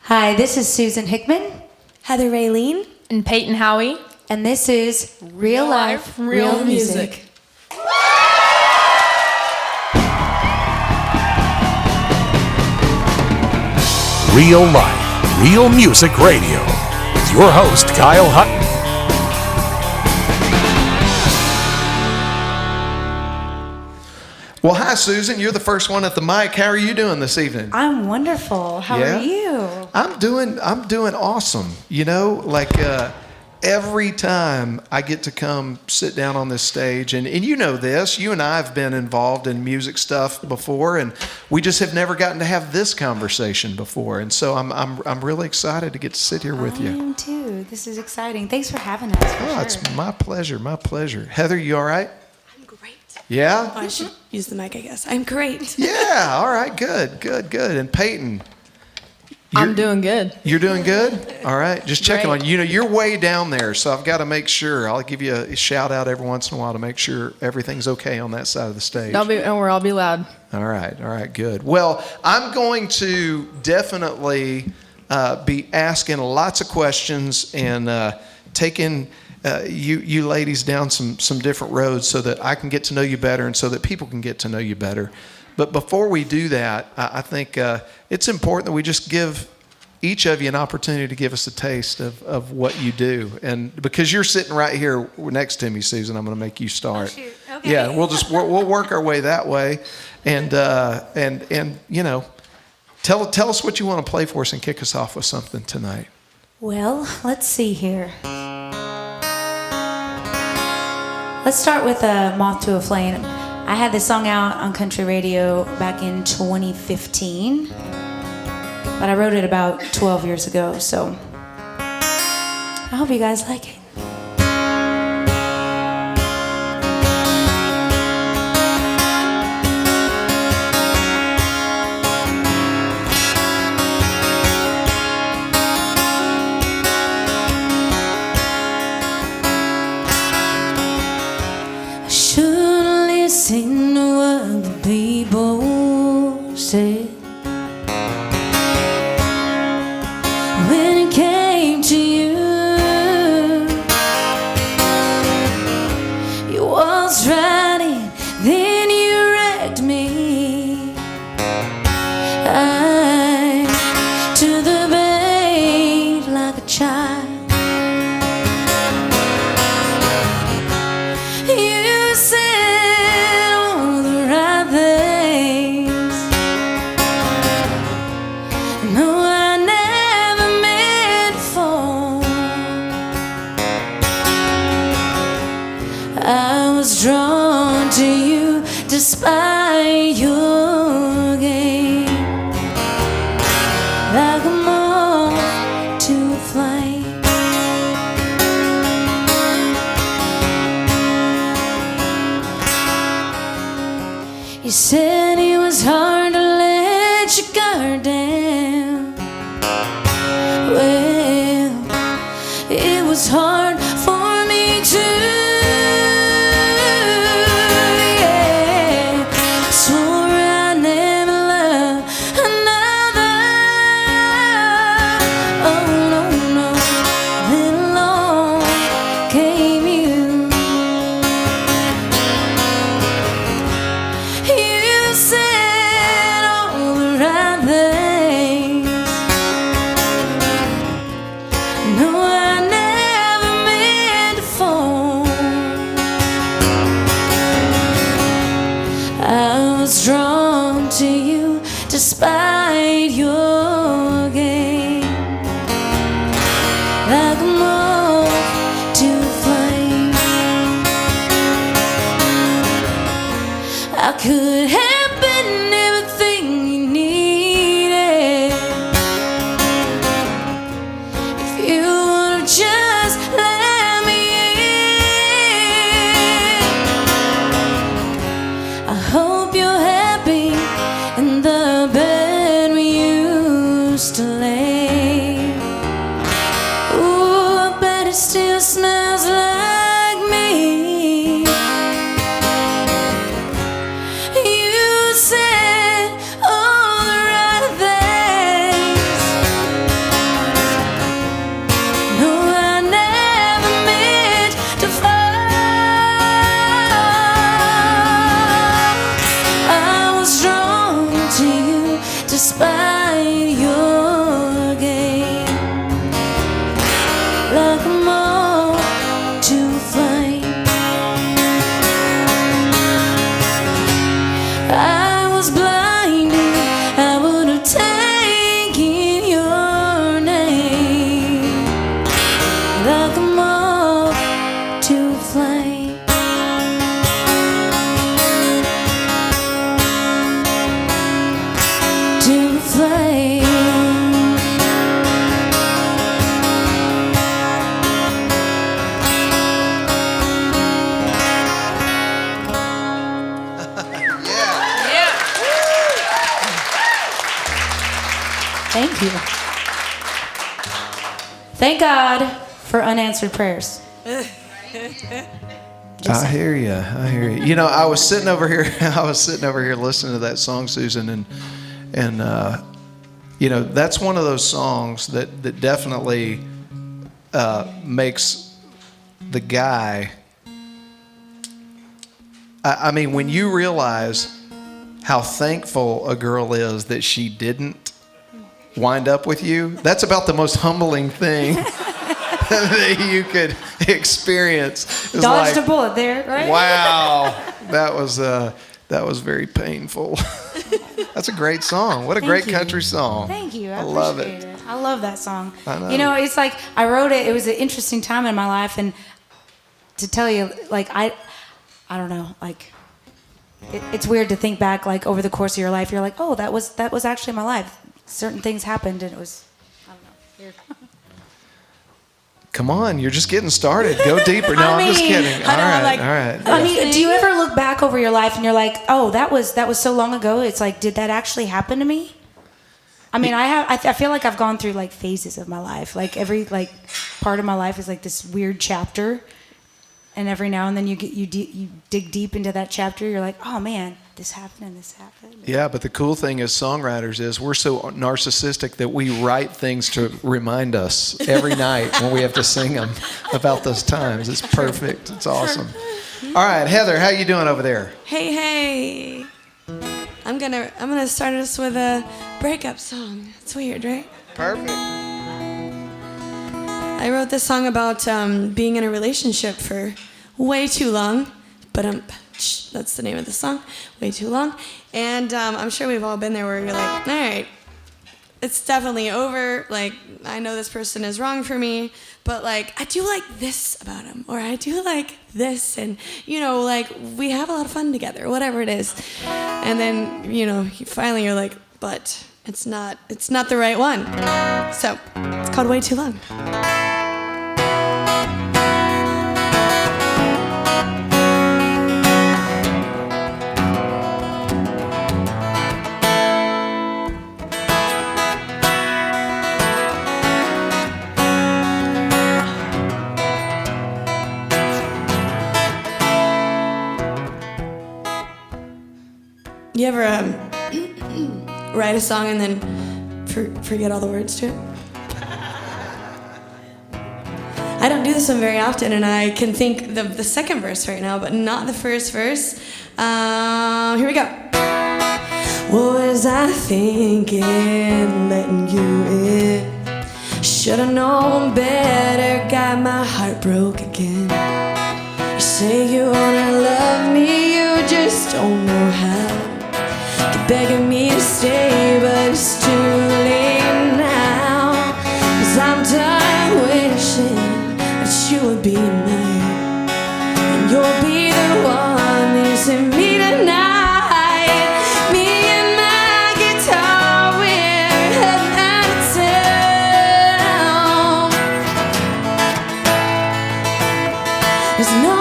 Hi, this is Susan Hickman. Heather Rayleen. And Payton Howie. And this is Real Life, Real Music. Real Life, Real Music Radio with your host, Kyle Hutton. Well, hi, Susan. You're the first one at the mic. How are you doing this evening? I'm wonderful. How are you? I'm doing awesome. You know, every time I get to come sit down on this stage, and you know this, you and I have been involved in music stuff before, and we just have never gotten to have this conversation before. And so I'm really excited to get to sit here with you. I am too. This is exciting. Thanks for having us. Oh, it's my pleasure. My pleasure. Heather, you all right? I'm great. Yeah? Oh, I should use the mic, I guess. I'm great. Yeah. All right. Good. And Payton. I'm doing good. You're doing good? All right. Just checking Great. on you. You know, you're way down there, so I've got to make sure. I'll give you a shout out every once in a while to make sure everything's okay on that side of the stage. Don't worry, I'll be loud. All right, good. Well, I'm going to definitely be asking lots of questions and taking you ladies down some different roads so that I can get to know you better and so that people can get to know you better. But before we do that, I think it's important that we just give each of you an opportunity to give us a taste of what you do. And because you're sitting right here next to me, Susan, I'm going to make you start. Oh, shoot. Okay. Yeah, we'll work our way that way. And you know, tell us what you want to play for us and kick us off with something tonight. Well, let's see here. Let's start with Moth to a Flame. I had this song out on country radio back in 2015, but I wrote it about 12 years ago, so I hope you guys like it. Listen to what the people said when it came to you. You waltzed right in, then you wrecked me. I to the bait like a child. You said drawn to you despite your game, like a moth to a flame. You said it was hard to let your guard down. Well, it was hard for me too. Drawn to you despite your game, like a moth to a flame. I could have been everything you needed if you would have just let me in. I hope you're happy in the bed we used to lay. Ooh, I bet it still smells like me. despite your game, like a moth to flame. I was blinded, I would have taken your name, like a moth to flame. To flame. Thank you. Thank God for unanswered prayers. I hear you. I hear you. You know, I was sitting over here. Listening to that song, Susan, and you know, that's one of those songs that definitely makes the guy. I mean, when you realize how thankful a girl is that she didn't wind up with you, that's about the most humbling thing that you could experience. It's Dodged like, a bullet there, right? wow, that was very painful. That's a great song. What a great country song. Thank you. I love appreciate it. I love that song. I know. You know, it's like I wrote it. It was an interesting time in my life, and to tell you, like I don't know, like it's weird to think back, like over the course of your life, you're like, oh, that was actually my life. Certain things happened, and it was, I don't know, weird. Come on, you're just getting started. Go deeper. No, I'm just kidding. All right. I mean, do you ever look back over your life and you're like, oh, that was so long ago? It's like, did that actually happen to me? I mean, I feel like I've gone through like phases of my life. Like every like part of my life is like this weird chapter, and every now and then you dig deep into that chapter. You're like, oh man, this happened and this happened. Yeah, but the cool thing as songwriters is we're so narcissistic that we write things to remind us every night when we have to sing them about those times. It's perfect. It's awesome. All right, Heather, how you doing over there? Hey. I'm gonna start us with a breakup song. It's weird, right? Perfect. I wrote this song about being in a relationship for way too long, but that's the name of the song, way too long. And I'm sure we've all been there where you're like, all right, it's definitely over. Like, I know this person is wrong for me, but like, I do like this about him, or I do like this, and you know, like we have a lot of fun together, whatever it is. And then, you know, finally you're like, but it's not the right one. So it's called Way Too Long. You ever write a song and then forget all the words to it? I don't do this one very often, and I can think the second verse right now, but not the first verse. Here we go. What was I thinking, letting you in? Should've known better, got my heart broke again. You say you wanna love me, you just don't know how. Keep begging me to stay, but it's too late now. 'Cause I'm done wishing that you would be mine, and you'll be the one missing me tonight. Me and my guitar, we're heading out of town. There's no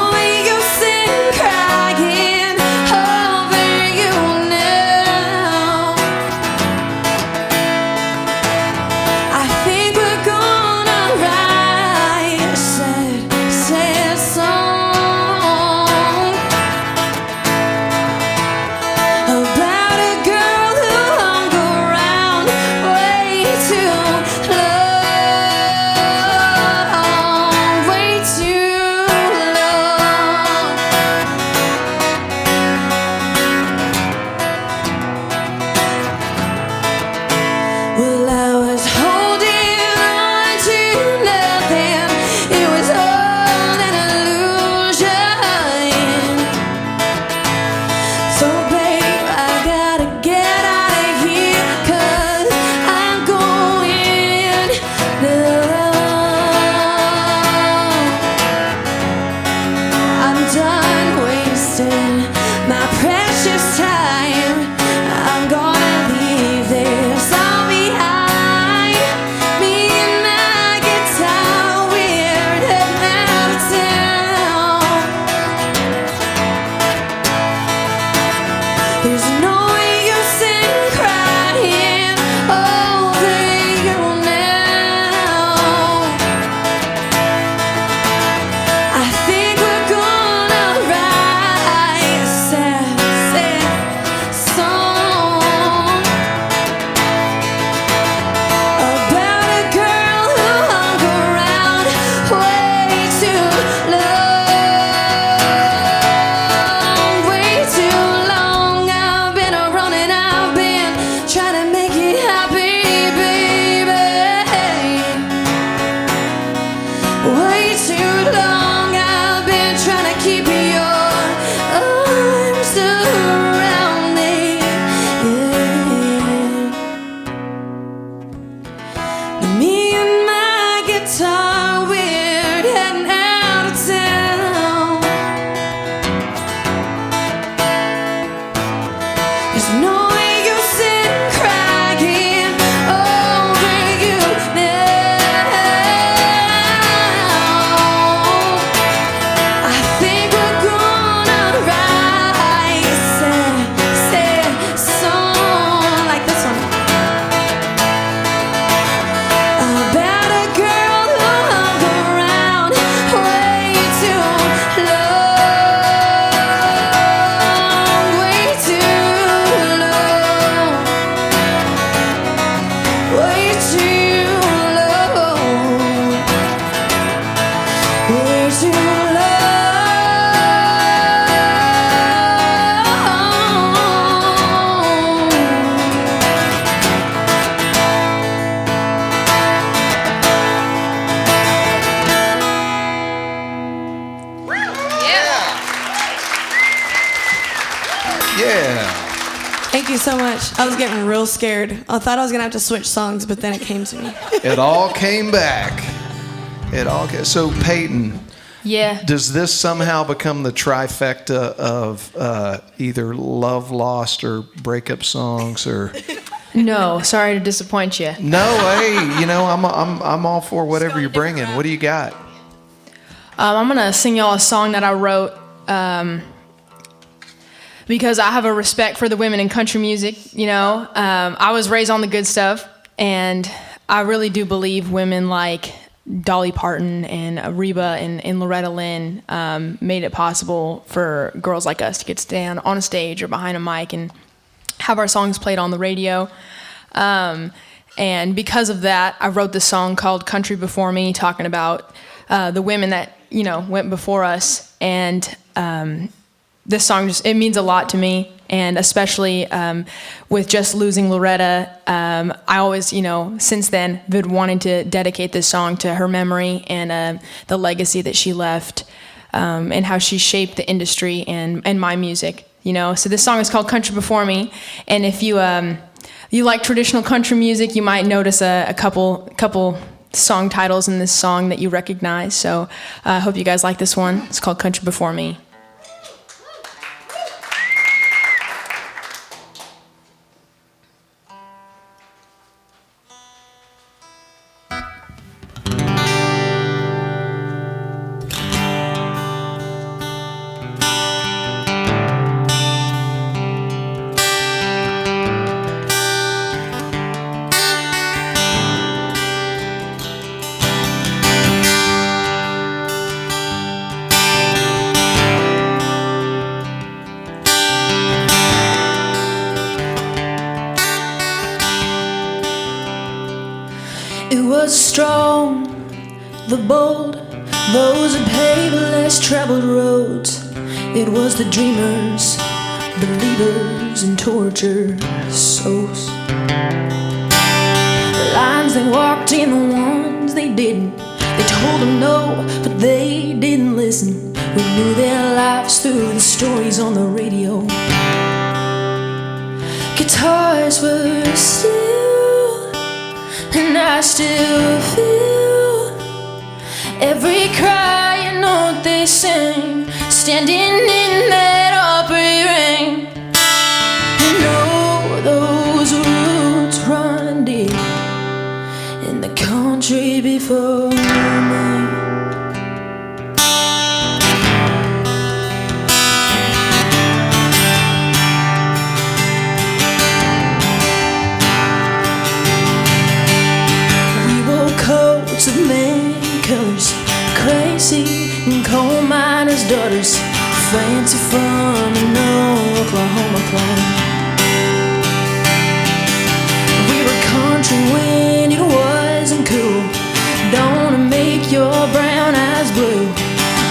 use in crying over you now. so much. I was getting real scared. I thought I was going to have to switch songs, but then it came to me. It all came back. So, Payton, Yeah. does this somehow become the trifecta of either love lost or breakup songs or? No, sorry to disappoint you. No, hey, I'm all for whatever you're bringing. What do you got? I'm gonna sing y'all a song that I wrote because I have a respect for the women in country music. I was raised on the good stuff, and I really do believe women like Dolly Parton and Reba and Loretta Lynn made it possible for girls like us to get stand on a stage or behind a mic and have our songs played on the radio. And because of that, I wrote this song called Country Before Me, talking about the women that, went before us. And this song it means a lot to me. And especially with just losing Loretta, I always, since then, been wanting to dedicate this song to her memory and the legacy that she left and how she shaped the industry and my music. So this song is called Country Before Me. And if you like traditional country music, you might notice a couple song titles in this song that you recognize. So I hope you guys like this one. It's called Country Before Me. It was strong, the bold, those that paved the less traveled roads. It was the dreamers, believers, and tortured souls. The lines they walked in, the ones they didn't. They told them no, but they didn't listen. We knew their lives through the stories on the radio. Guitars were still, and I still feel every crying note they sing, standing in that opera ring. And oh, those roots run deep in the country before me. Coats of many colors, crazy and coal miners' daughters, fancy from an Oklahoma clan. We were country when it wasn't cool. Don't make your brown eyes blue.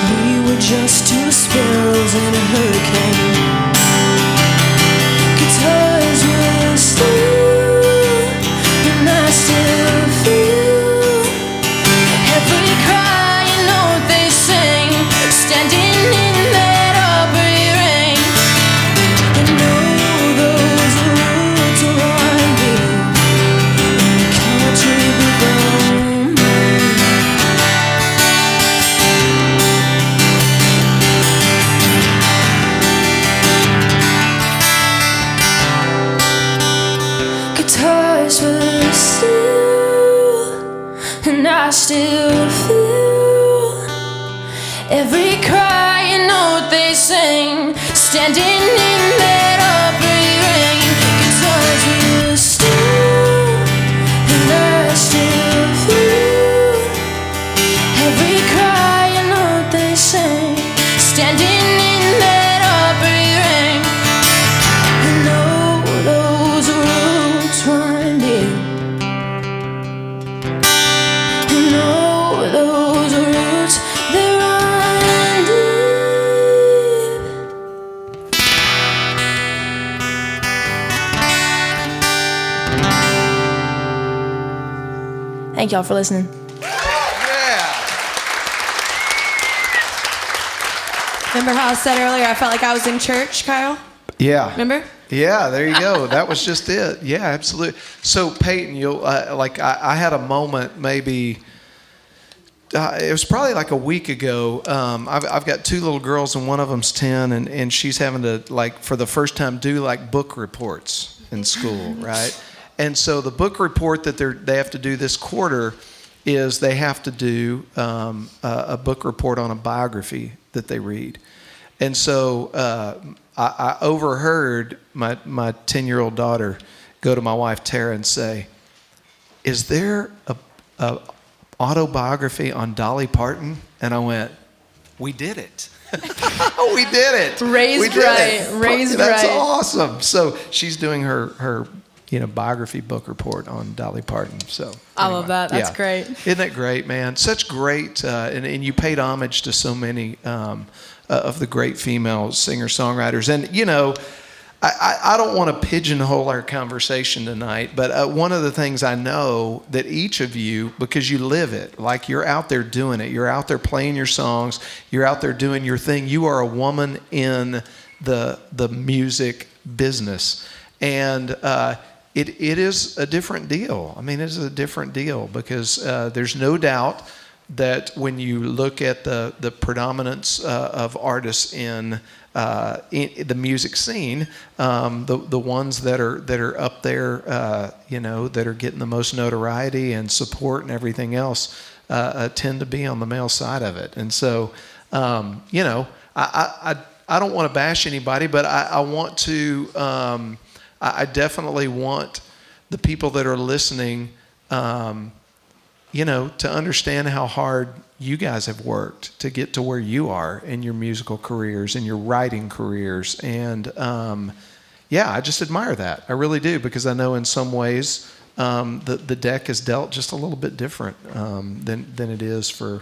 We were just two sparrows in a hurricane. Guitars were still, and I still feel every crying note they sing, standing in that opera ring. And oh, those roots run deep in the country before me. Guitars were still, and I still feel every crying note they sing, standing in that opera ring. Guitars were still, and I still feel every crying note they sing, standing in that opera ring. And oh, those roots run deep. No, those roots, they run deep. Thank y'all for listening. Yeah. Remember how I said earlier I felt like I was in church, Kyle? Yeah. Remember? Yeah, there you go. That was just it. Yeah, absolutely. So Payton, I had a moment maybe. It was probably like a week ago. I've got two little girls, and one of them's 10, and she's having to, like, for the first time, do like book reports in school, right? And so the book report that they have to do this quarter is they have to do a book report on a biography that they read. And so I overheard my 10-year-old daughter go to my wife Tara and say, "Is there a autobiography on Dolly Parton?" And I went, "We did it." We did it. Raised right. That's awesome. So she's doing her biography book report on Dolly Parton. So I love that. That's great. Isn't that great, man? Such great, and you paid homage to so many of the great female singer-songwriters. And, I don't want to pigeonhole our conversation tonight, but one of the things I know that each of you, because you live it, like you're out there doing it, you're out there playing your songs, you're out there doing your thing. You are a woman in the music business, and it is a different deal. I mean, it is a different deal because there's no doubt that when you look at the predominance of artists in the music scene, the ones that are up there, that are getting the most notoriety and support and everything else, tend to be on the male side of it. And so, I don't want to bash anybody, but I want to. I definitely want the people that are listening, to understand how hard you guys have worked to get to where you are in your musical careers and your writing careers. And I just admire that. I really do, because I know in some ways the deck is dealt just a little bit different than it is for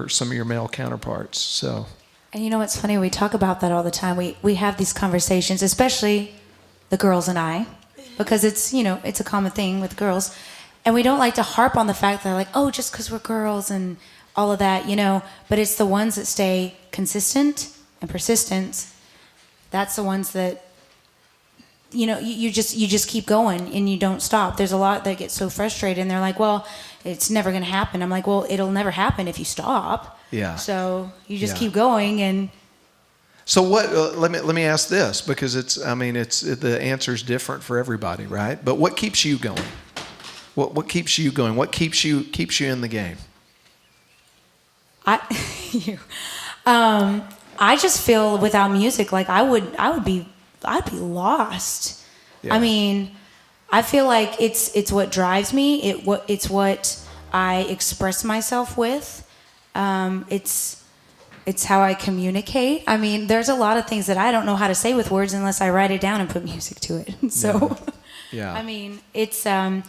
some of your male counterparts. So. And you know what's funny? We talk about that all the time. We have these conversations, especially the girls and I, because it's a common thing with girls. And we don't like to harp on the fact that, like, oh, just because we're girls and all of that, but it's the ones that stay consistent and persistent. That's the ones that, you just keep going and you don't stop. There's a lot that get so frustrated and they're like, well, it's never going to happen. I'm like, well, it'll never happen if you stop. Yeah. So you just keep going. And so what? Let me ask this, because the answer is different for everybody, right? But what keeps you going? What keeps you going? What keeps you in the game? I just feel without music, like I'd be lost. Yeah. I mean, I feel like it's what drives me. It's what I express myself with. It's how I communicate. I mean, there's a lot of things that I don't know how to say with words unless I write it down and put music to it. So. Yeah. I mean, it's the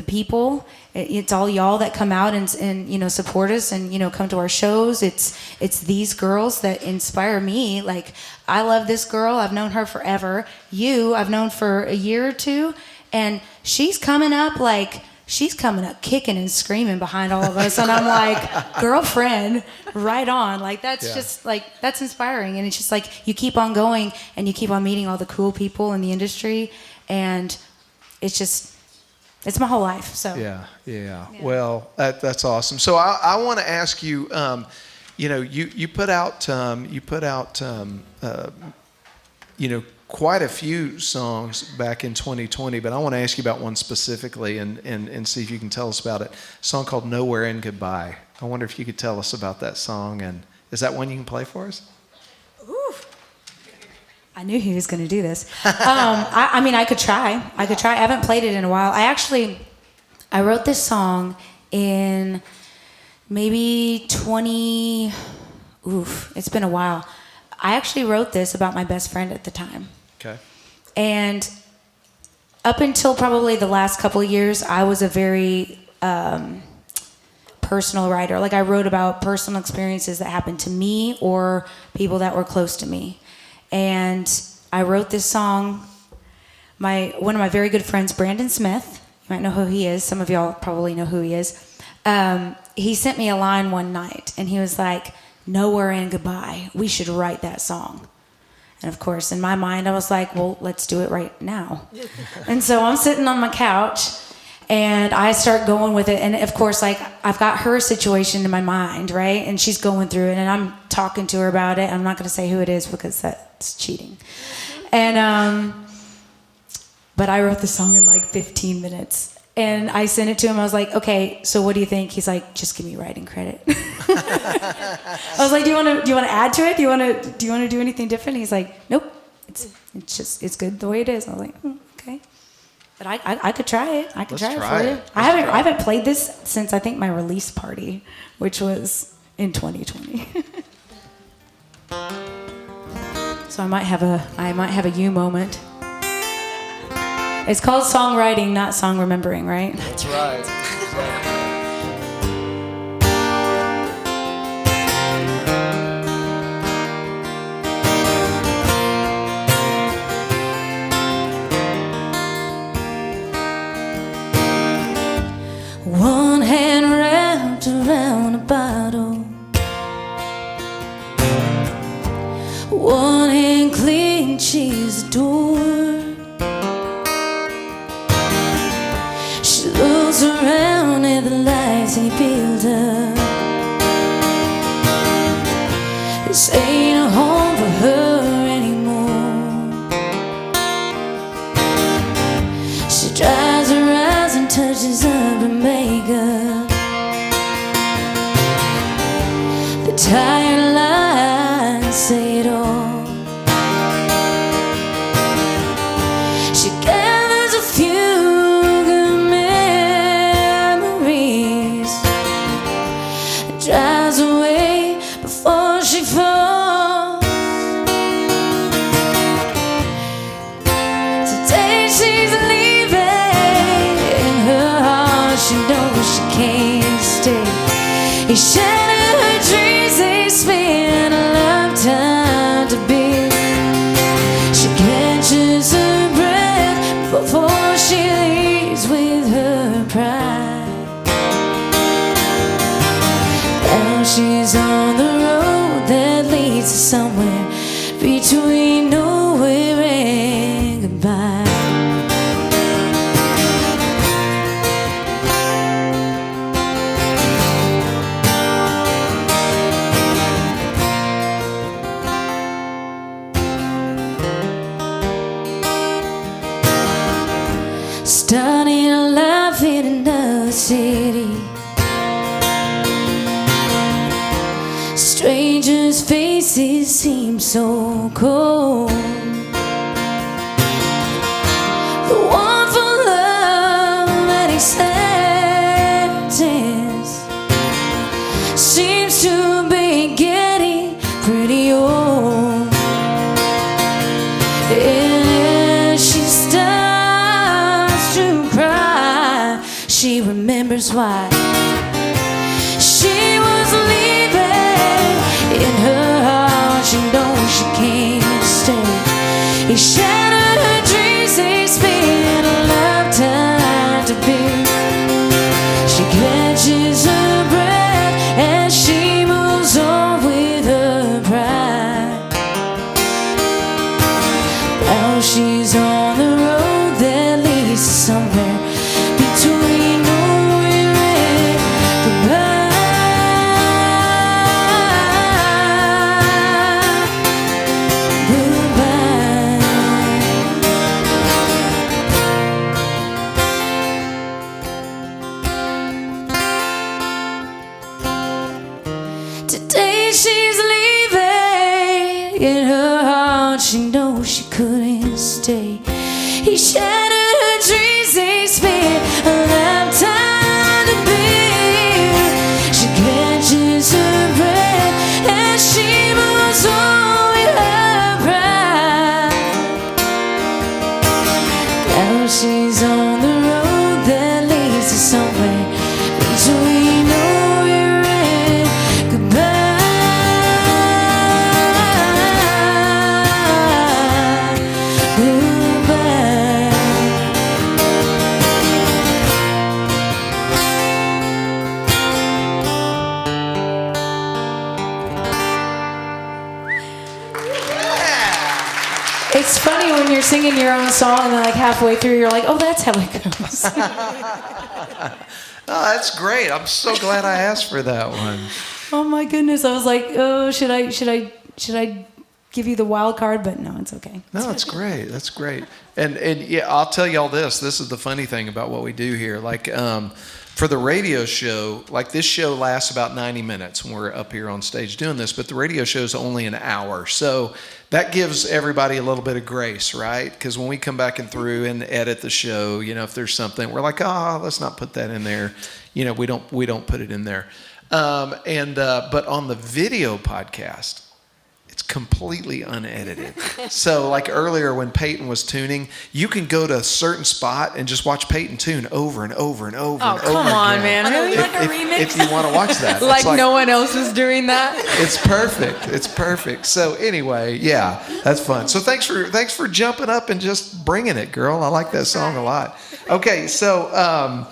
people. It's all y'all that come out and support us and come to our shows. It's these girls that inspire me. Like, I love this girl. I've known her forever. I've known for a year or two, and she's coming up kicking and screaming behind all of us, and I'm like, girlfriend, right on. Like, that's just like, that's inspiring, and it's just like you keep on going and you keep on meeting all the cool people in the industry, and it's my whole life. So yeah. Well, that's awesome. So I want to ask you, you put out quite a few songs back in 2020, but I want to ask you about one specifically and see if you can tell us about it. A song called "Nowhere in Goodbye." I wonder if you could tell us about that song, and is that one you can play for us? Ooh. I knew he was going to do this. I could try. I haven't played it in a while. I wrote this song in maybe it's been a while. I actually wrote this about my best friend at the time. Okay. And up until probably the last couple of years, I was a very personal writer. Like, I wrote about personal experiences that happened to me or people that were close to me. And I wrote this song. One of my very good friends, Brandon Smith, you might know who he is. Some of y'all probably know who he is. He sent me a line one night, and he was like, "Nowhere in Goodbye. We should write that song." And of course, in my mind, I was like, well, let's do it right now. And so I'm sitting on my couch, and I start going with it. And of course, like, I've got her situation in my mind, right? And she's going through it, and I'm talking to her about it. I'm not going to say who it is because that's cheating. And but I wrote the song in like 15 minutes. And I sent it to him. I was like, okay, so what do you think? He's like, just give me writing credit. I was like, do you want to add to it? Do you want to do anything different? He's like, nope. It's good the way it is. I was like, okay. But I could try it. I could try it for you. I haven't played this since I think my release party, which was in 2020. So I might have a you moment. It's called songwriting, not song remembering, right? That's right. One hand wrapped around a bottle, one hand clinches the door. She looks around at the lives he built up. This ain't a home for her anymore. She dries her eyes and touches up her makeup. The tired lines say it all. She gathers a few good memories and drives away before she falls. Today she's leaving. In her heart she knows she can't stay. He shattered her dreams, they spent a lifetime to build. She catches her breath before she leaves with her pride. Now she's on the road that leads to somewhere between nowhere and goodbye. Starting a life in another city. Strangers' faces seem so cold. The one for love and acceptance seems to be getting pretty old. And she starts to cry. She remembers why she was leaving. In her heart she knows she can't stay. He shattered her dreams, they spent a lifetime to build. She catches her breath as she moves on with her pride. Now she's on the road that leads to somewhere between nowhere and goodbye. Today she's leaving. In her heart she knows she couldn't stay. He shattered her dreams, they spent a lifetime to build. She catches her breath as she moves on with her pride. Now she's on the road that leads to somewhere between nowhere and goodbye. Goodbye. It's funny when you're singing your own song and then like halfway through you're like, oh, that's how it goes. Oh, that's great. I'm so glad I asked for that one. Oh my goodness. I was like, oh, should I give you the wild card? But no, it's okay. No, it's great. That's great. And yeah, I'll tell y'all this. This is the funny thing about what we do here. Like, for the radio show, like this show lasts about 90 minutes when we're up here on stage doing this, but the radio show is only an hour. So that gives everybody a little bit of grace, right? Because when we come back and through and edit the show, you know, if there's something, we're like, let's not put that in there. You know, we don't put it in there. But on the video podcast, it's completely unedited. So like earlier when Payton was tuning, you can go to a certain spot and just watch Payton tune over and over and over and over come on, again. man. Really? Like a remix? If you want to watch that. Like no one else is doing that? It's perfect. It's perfect. So anyway, yeah, that's fun. So thanks for jumping up and just bringing it, girl. I like that song a lot. Okay, so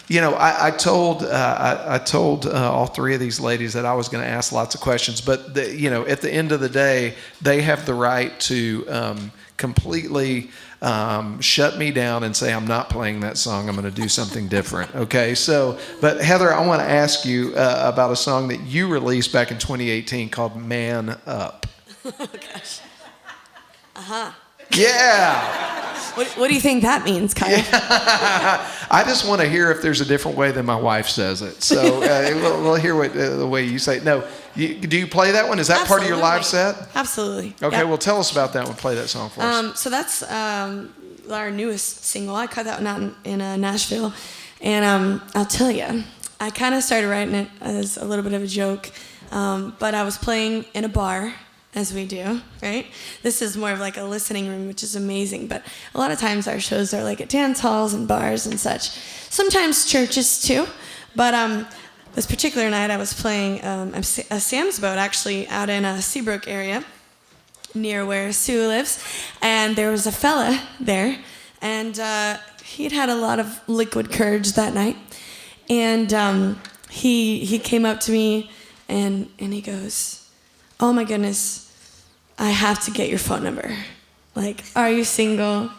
you know, I told all three of these ladies that I was going to ask lots of questions, but you know, at the end of the day, they have the right to completely shut me down and say I'm not playing that song. I'm going to do something different. Okay, so but Heather, I want to ask you about a song that you released back in 2018 called "Man Up." Oh gosh. Yeah. What do you think that means, Kyle? I just want to hear if there's a different way than my wife says it. So we'll hear what the way you say it. No, do you play that one? Is that part of your live set? Absolutely. Okay, Yep. well, tell us about that one. Play that song for us. So that's our newest single. I cut that one out in Nashville. And I'll tell you, I kind of started writing it as a little bit of a joke. But I was playing in a bar, as we do, right? This is more of like a listening room, which is amazing. But a lot of times our shows are like at dance halls and bars and such. Sometimes churches too. But this particular night I was playing a Sam's Boat, actually, out in Seabrook area, near where Sue lives. And there was a fella there, and he'd had a lot of liquid courage that night. And he came up to me and he goes, "Oh my goodness, I have to get your phone number. Like, are you single?"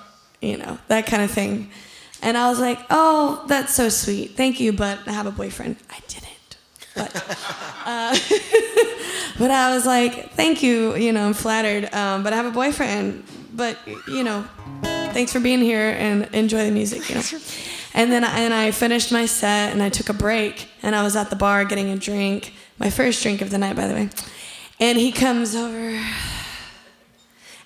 You know, that kind of thing. And I was like, "Oh, that's so sweet. Thank you, but I have a boyfriend." I didn't. But, but I was like, "Thank you, you know, I'm flattered, but I have a boyfriend. But, you know, thanks for being here and enjoy the music, you know." And then I finished my set and I took a break and I was at the bar getting a drink, my first drink of the night, by the way. And he comes over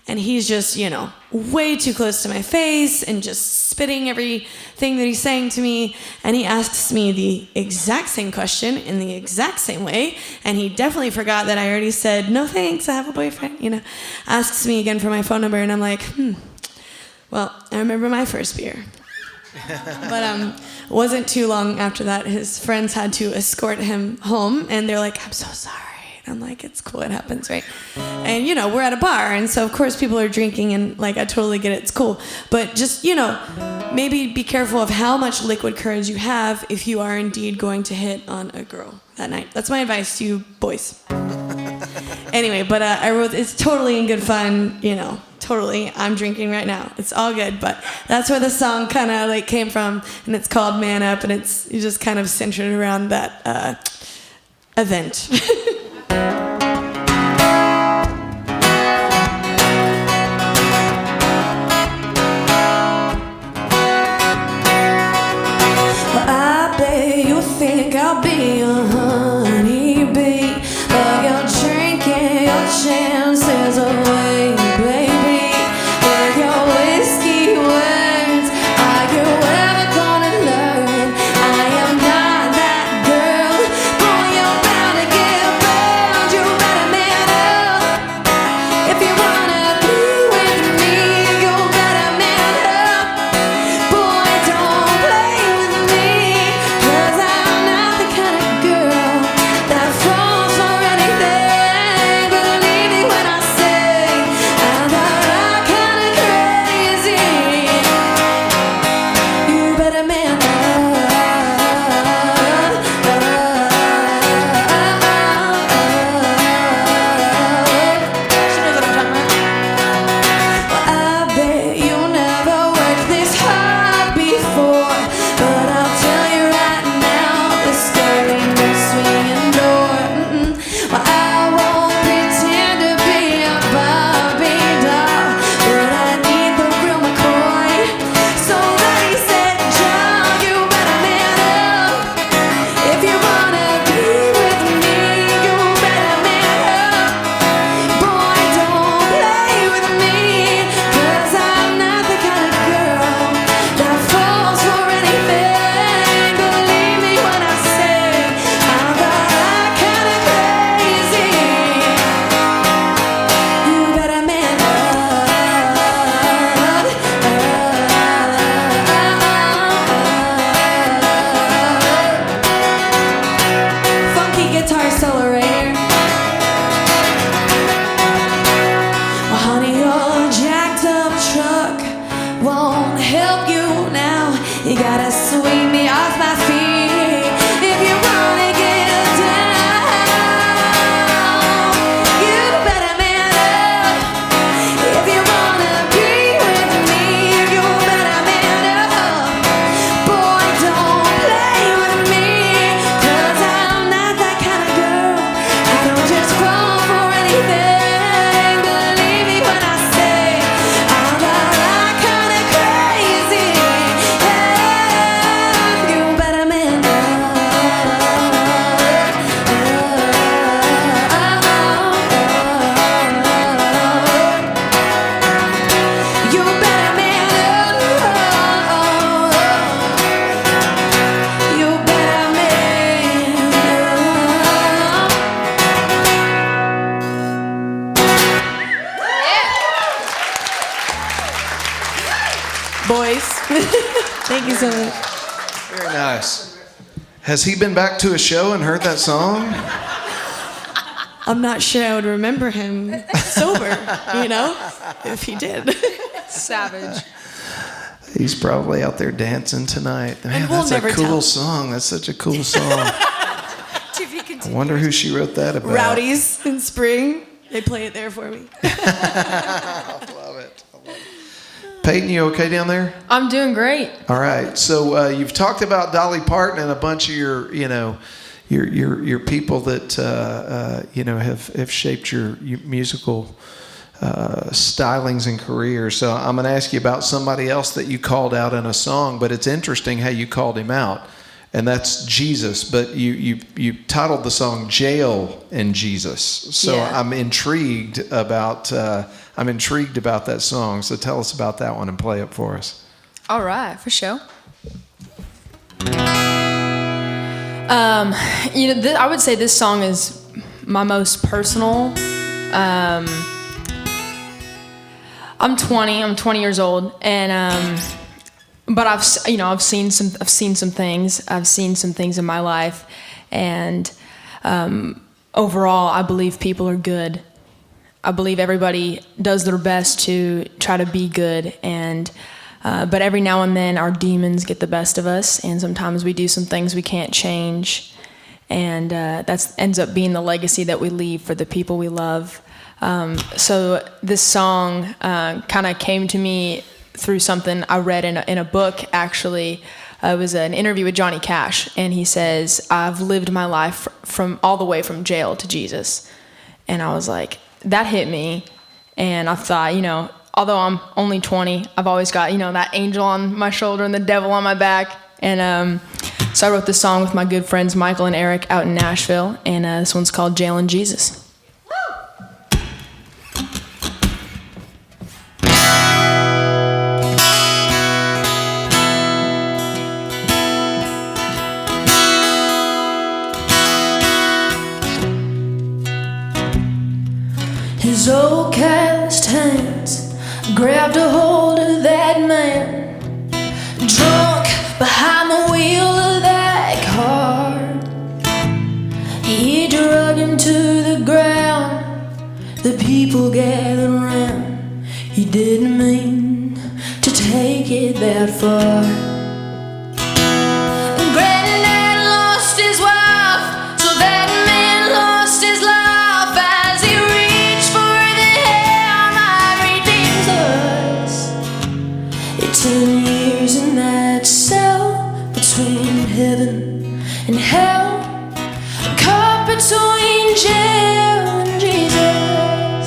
and he's just, you know, way too close to my face and just spitting everything that he's saying to me. And he asks me the exact same question in the exact same way. And he definitely forgot that I already said, "No thanks, I have a boyfriend," you know. Asks me again for my phone number and I'm like, well, I remember my first beer. But wasn't too long after that, his friends had to escort him home and they're like, "I'm so sorry." I'm like, "It's cool, it happens, right?" And, you know, we're at a bar, and so, of course, people are drinking, and, like, I totally get it, it's cool. But just, you know, maybe be careful of how much liquid courage you have if you are indeed going to hit on a girl that night. That's my advice to you boys. Anyway, but I wrote, it's totally in good fun, you know, totally. I'm drinking right now. It's all good, but that's where the song kind of, like, came from, and it's called "Man Up," and it's just kind of centered around that event. Think I'll be a honeybee, but you're drinking your chances away, baby. With your whiskey words, are you ever gonna learn? I am not that girl. Boy, you're bound to get burned. You better man up. If you wanna be with me, you better man up. Boy, don't play with me, 'cause I'm not the kind of girl awesome. Very nice. Has he been back to a show and heard that song? I'm not sure I would remember him sober, if he did. Savage. He's probably out there dancing tonight. Man, And we'll that's a never cool tell. song. That's such a cool song. I wonder who she wrote that about. Rowdies in spring. They play it there for me. I love it. Payton, you okay down there? I'm doing great. All right. So you've talked about Dolly Parton and a bunch of your people that have shaped your musical stylings and careers. So I'm going to ask you about somebody else that you called out in a song, but it's interesting how you called him out, and that's Jesus. But you titled the song "Jail and Jesus." So Yeah. I'm intrigued about that song. So tell us about that one and play it for us. All right, for sure. I would say this song is my most personal. I'm 20 years old, and but I've seen some things. I've seen some things in my life, and overall, I believe people are good. I believe everybody does their best to try to be good, and but every now and then our demons get the best of us, and sometimes we do some things we can't change, and that ends up being the legacy that we leave for the people we love. So this song kind of came to me through something I read in a book, actually. It was an interview with Johnny Cash, and he says, "I've lived my life from all the way from jail to Jesus." And I was like, that hit me. And I thought, although I'm only 20, I've always got, that angel on my shoulder and the devil on my back. And so I wrote this song with my good friends Michael and Eric out in Nashville, and this one's called Jail and Jesus. His old calloused hands grabbed a hold of that man, drunk behind the wheel of that car. He drug him to the ground, the people gathered around. He didn't mean to take it that far. Granddad lost his wife, so that man lost his life. As he reached for the hand that redeems us. 10 years in that cell between heaven and hell, caught between jail and Jesus.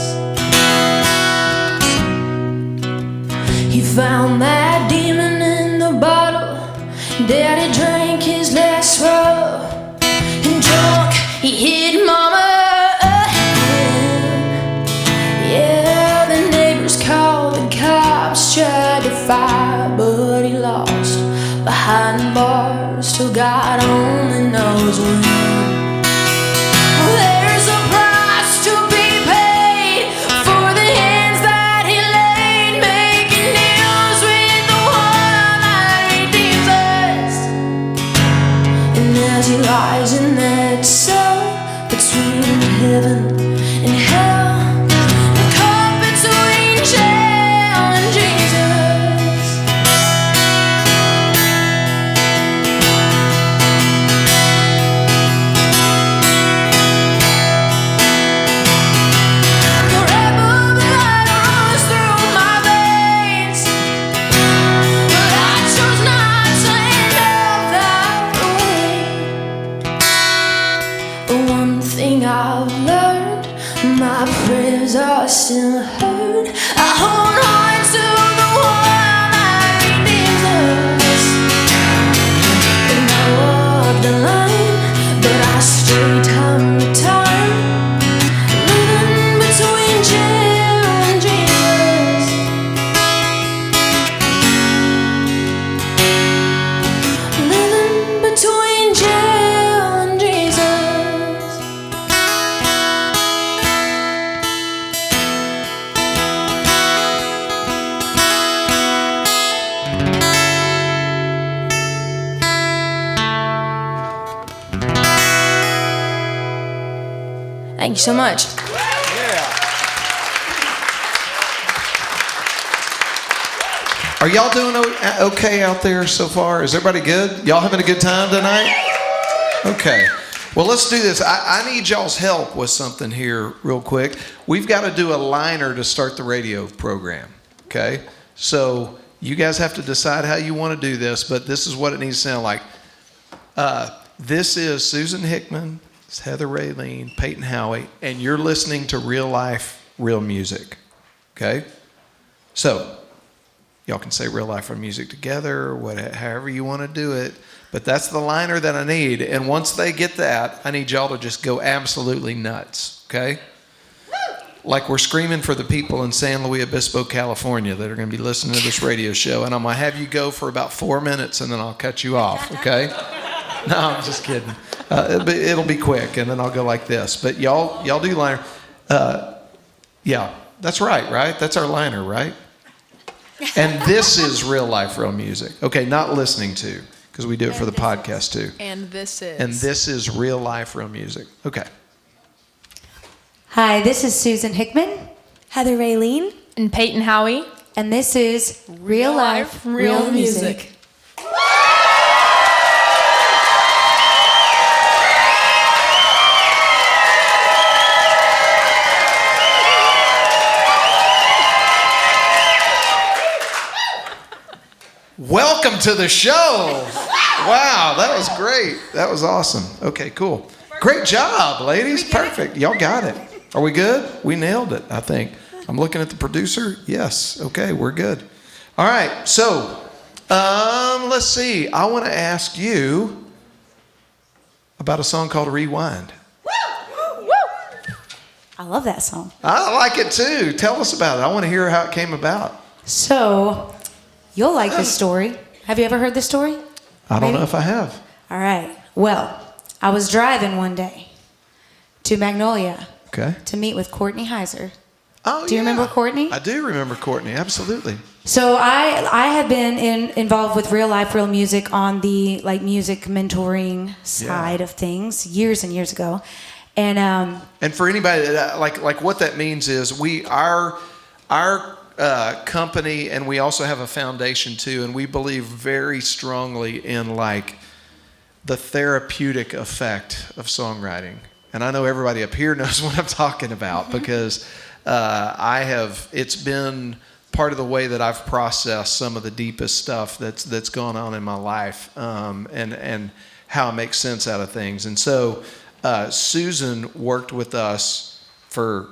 He found that demon in the bottle. Daddy drank his last straw, and drunk he hid Mama. Yeah, the neighbors called the cops, tried to fire, but he lost behind bars till God only knows when. There's a price to be paid for the hands that he laid, making deals with the one that redeems us. And as he lies in that cell between heaven and hell, caught between jail and Jesus. The rebel blood runs through my veins, but I chose not to end up that way. The one thing I've learned, my prayers are still heard. I hold on to the one that redeems us. And I walk the line, but I stray time to time, living between jail and Jesus. Living between jail and Jesus. Thank you so much. Are y'all doing okay out there so far? Is everybody good? Y'all having a good time tonight? Okay. Well, let's do this. I need y'all's help with something here real quick. We've got to do a liner to start the radio program, okay? So you guys have to decide how you want to do this, but this is what it needs to sound like. This is Susan Hickman, it's Heather Rayleen, Payton Howie, and you're listening to real life, real music, okay? So y'all can say real life, real music together, however you want to do it. But that's the liner that I need. And once they get that, I need y'all to just go absolutely nuts, okay? Like we're screaming for the people in San Luis Obispo, California that are going to be listening to this radio show. And I'm going to have you go for about 4 minutes and then I'll cut you off, okay? No, I'm just kidding. It'll be quick and then I'll go like this. But y'all do liner. Yeah, that's right? That's our liner, right? And this is real life, real music. Okay, not listening to. Because we do it for the podcast too. And this is real life, real music. Okay. Hi, this is Susan Hickman. Heather Rayleen. And Payton Howie. And this is Real Life, Real Music. Welcome to the show. Wow, that was great. That was awesome. Okay, cool. Great job, ladies. Perfect. Y'all got it. Are we good? We nailed it, I think. I'm looking at the producer. Yes. Okay, we're good. All right, so let's see. I want to ask you about a song called Rewind. I love that song. I like it too. Tell us about it. I want to hear how it came about. So, you'll like this story. Have you ever heard this story? I don't know if I have. All right. Well, I was driving one day to Magnolia to meet with Courtney Heiser. Oh, do you remember Courtney? I do remember Courtney, absolutely. So I had been involved with Real Life, Real Music on the music mentoring side of things years and years ago. And for anybody that, like what that means is our company, and we also have a foundation too, and we believe very strongly in the therapeutic effect of songwriting. And I know everybody up here knows what I'm talking about because it's been part of the way that I've processed some of the deepest stuff that's gone on in my life, and how I make sense out of things. And so Susan worked with us for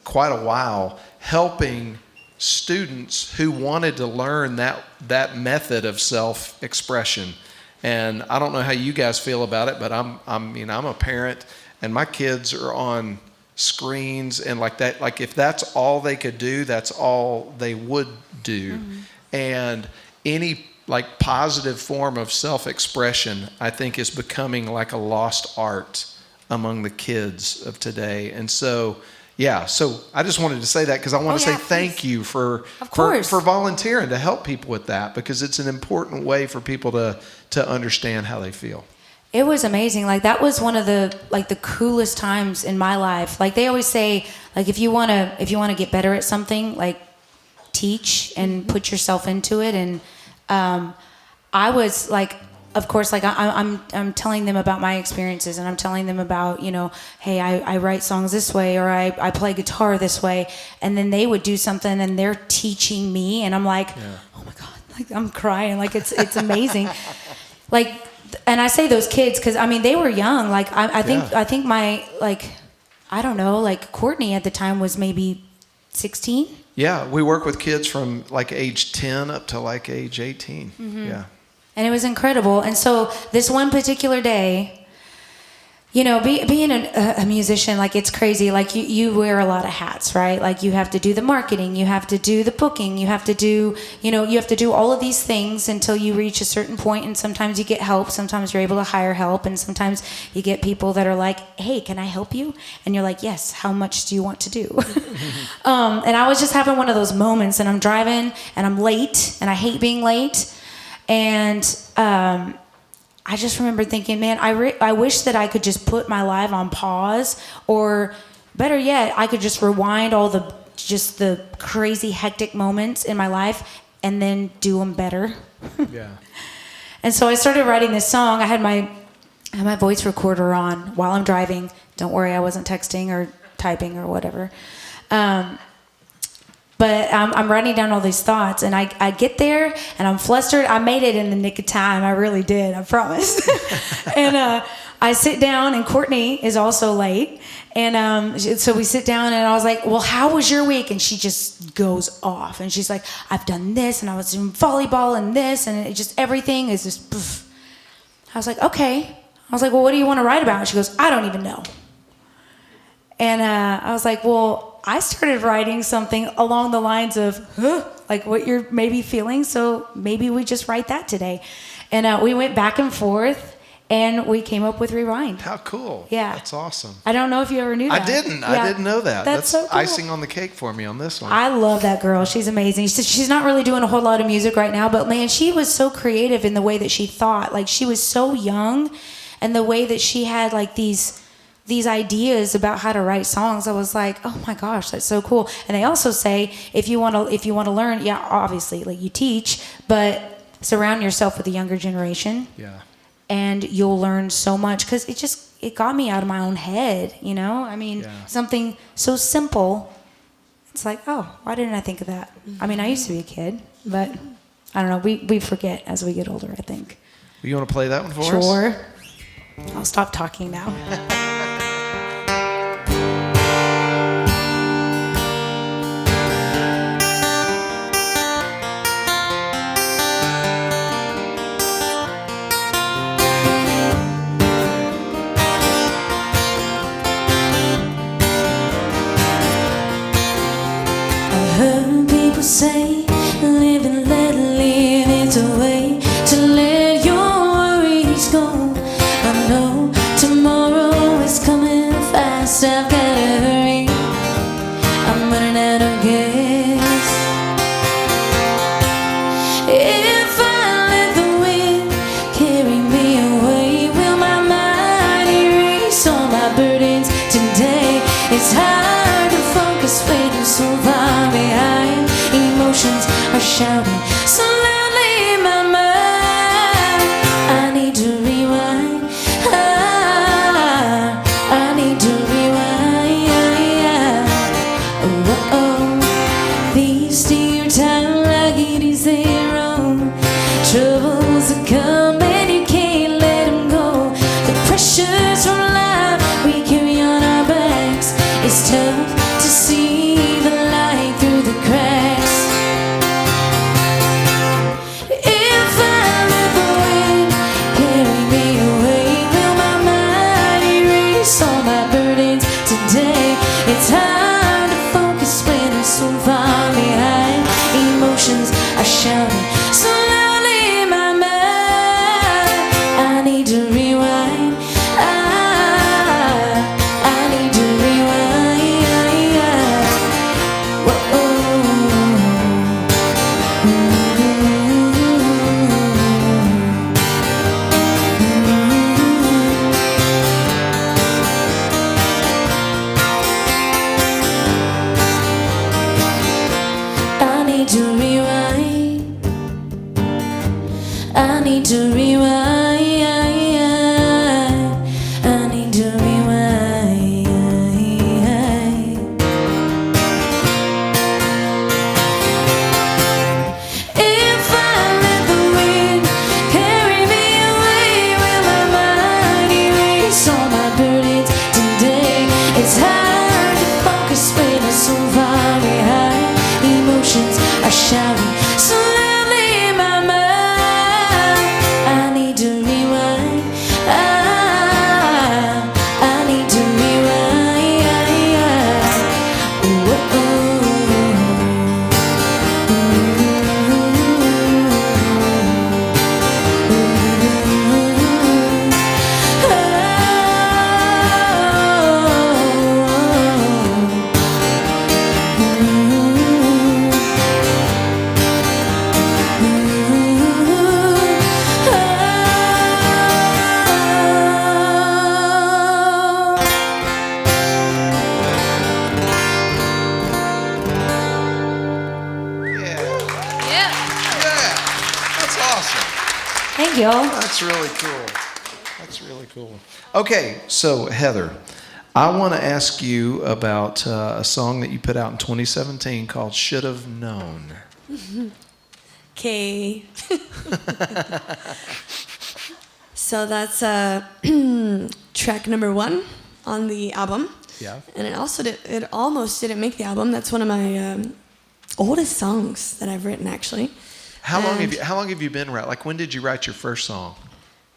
quite a while, helping students who wanted to learn that method of self-expression. And I don't know how you guys feel about it, but I'm a parent, and my kids are on screens and like that. Like if that's all they could do, that's all they would do. Mm-hmm. And any positive form of self-expression, I think, is becoming like a lost art among the kids of today. And so, so I just wanted to say that because I want to say thank you for volunteering to help people with that, because it's an important way for people to understand how they feel. It was amazing. That was one of the the coolest times in my life. They always say, if you want to get better at something, teach and put yourself into it. And I was of course, I'm telling them about my experiences, and I'm telling them about, hey, I write songs this way, or I play guitar this way, and then they would do something and they're teaching me, and I'm like, oh my God, I'm crying, it's amazing. And I say those kids because they were young. I think my I don't know, Courtney at the time was maybe 16. Yeah, we work with kids from age 10 up to age 18. Mm-hmm. Yeah. And it was incredible. And so this one particular day, being a musician, it's crazy. You wear a lot of hats, right? You have to do the marketing, you have to do the booking, you have to do, you have to do all of these things until you reach a certain point. And sometimes you get help, sometimes you're able to hire help, and sometimes you get people that are like, hey, can I help you? And you're like, yes, how much do you want to do? And I was just having one of those moments, and I'm driving and I'm late, and I hate being late. And I just remember thinking, man, I wish that I could just put my life on pause, or better yet, I could just rewind all the crazy hectic moments in my life and then do them better. Yeah. And so I started writing this song. I had my voice recorder on while I'm driving. Don't worry, I wasn't texting or typing or whatever. But I'm writing down all these thoughts, and I get there, and I'm flustered. I made it in the nick of time. I really did, I promise. And I sit down, and Courtney is also late. And so we sit down, and I was like, well, how was your week? And she just goes off. And she's like, I've done this, and I was doing volleyball and this, and it just everything is just poof. I was like, okay. I was like, well, what do you want to write about? And she goes, I don't even know. And I was like, well, I started writing something along the lines of, like what you're maybe feeling, so maybe we just write that today. And we went back and forth, and we came up with Rewind. How cool. Yeah. That's awesome. I don't know if you ever knew that. I didn't. Yeah. I didn't know that. That's so cool. icing on the cake for me on this one. I love that girl. She's amazing. She's not really doing a whole lot of music right now, but man, she was so creative in the way that she thought. Like, she was so young, and the way that she had like these ideas about how to write songs, I was like, oh my gosh, that's so cool. And they also say, if you want to learn, yeah, obviously, like, you teach, but surround yourself with the younger generation. Yeah. And you'll learn so much, because it got me out of my own head, you know? I mean, something so simple, it's like, oh, why didn't I think of that? I mean, I used to be a kid, but I don't know, we forget as we get older, I think. You want to play that one for us? Sure. I'll stop talking now. Say, live and let live, it's a way to let your worries go. I know tomorrow is coming fast, I've gotta hurry, I'm running out of gas. If I let the wind carry me away, will my mind erase all my burdens today? It's hard to focus when you're so far behind. Emotions are shouting so loudly in my mind. I need to rewind. I need to rewind. Oh, oh. These steer time like it is their own. Troubles that come and you can't let them go. The pressures from life we carry on our backs. It's tough to see the light through the cracks. It's hard to focus when I'm so far behind. Emotions are shouting so loudly in my mind. I need to rewind. y'all. That's really cool. That's really cool. Okay, so Heather, I want to ask you about a song that you put out in 2017 called Should Have Known. Okay. So that's track number 1 on the album. Yeah. And it almost didn't make the album. That's one of my oldest songs that I've written, actually. How long have you been writing? Like, when did you write your first song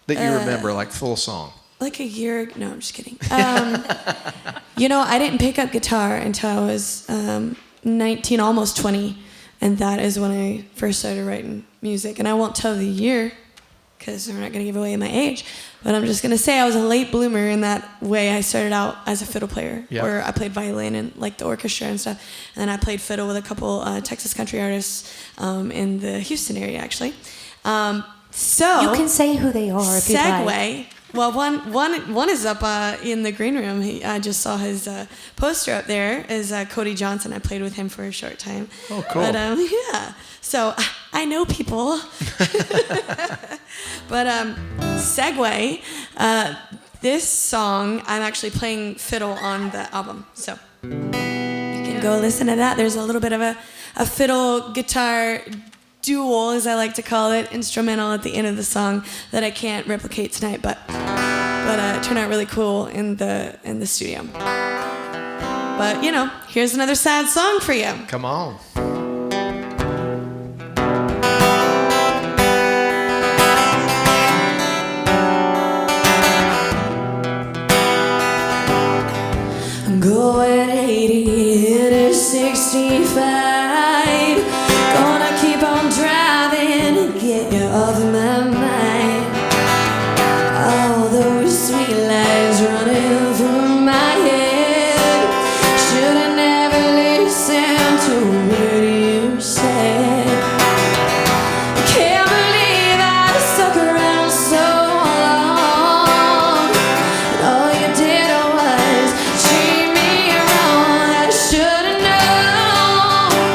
that you remember, like full song? Like a year. No, I'm just kidding. I didn't pick up guitar until I was 19, almost 20, and that is when I first started writing music. And I won't tell the year because we're not going to give away my age, but I'm just going to say I was a late bloomer in that way. I started out as a fiddle player, where I played violin and like the orchestra and stuff, and then I played fiddle with a couple Texas country artists in the Houston area, actually. So You can say who they are if you'd like. segue. Well, one is up in the green room. I just saw his poster up there. Is Cody Johnson. I played with him for a short time. Oh, cool. But yeah, so I know people. But segue. This song, I'm actually playing fiddle on the album, so you can go listen to that. There's a little bit of a fiddle guitar duel, as I like to call it, instrumental at the end of the song that I can't replicate tonight, but it turned out really cool in the studio. But here's another sad song for you. Come on. I'm going 80 to 65. Gonna keep on driving and get you off my mind. All those sweet lines running through my head. Should've never listened to what you said. Can't believe I stuck around so long. And all you did was treat me wrong. I should've known.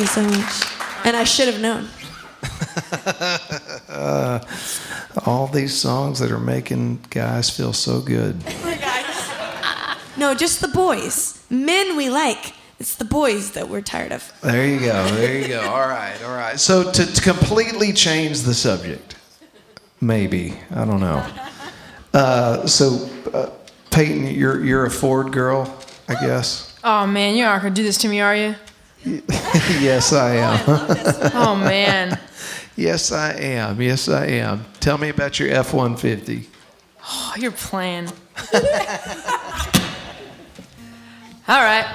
so much. And I should have known. All these songs that are making guys feel so good. No, just the boys. Men we like. It's the boys that we're tired of. There you go. All right. So to completely change the subject, maybe, I don't know. Payton, you're a Ford girl, I guess. Oh man, you aren't gonna do this to me, are you? Yes, I am. Oh man. Yes, I am. Tell me about your F-150. Oh, you're playing. All right.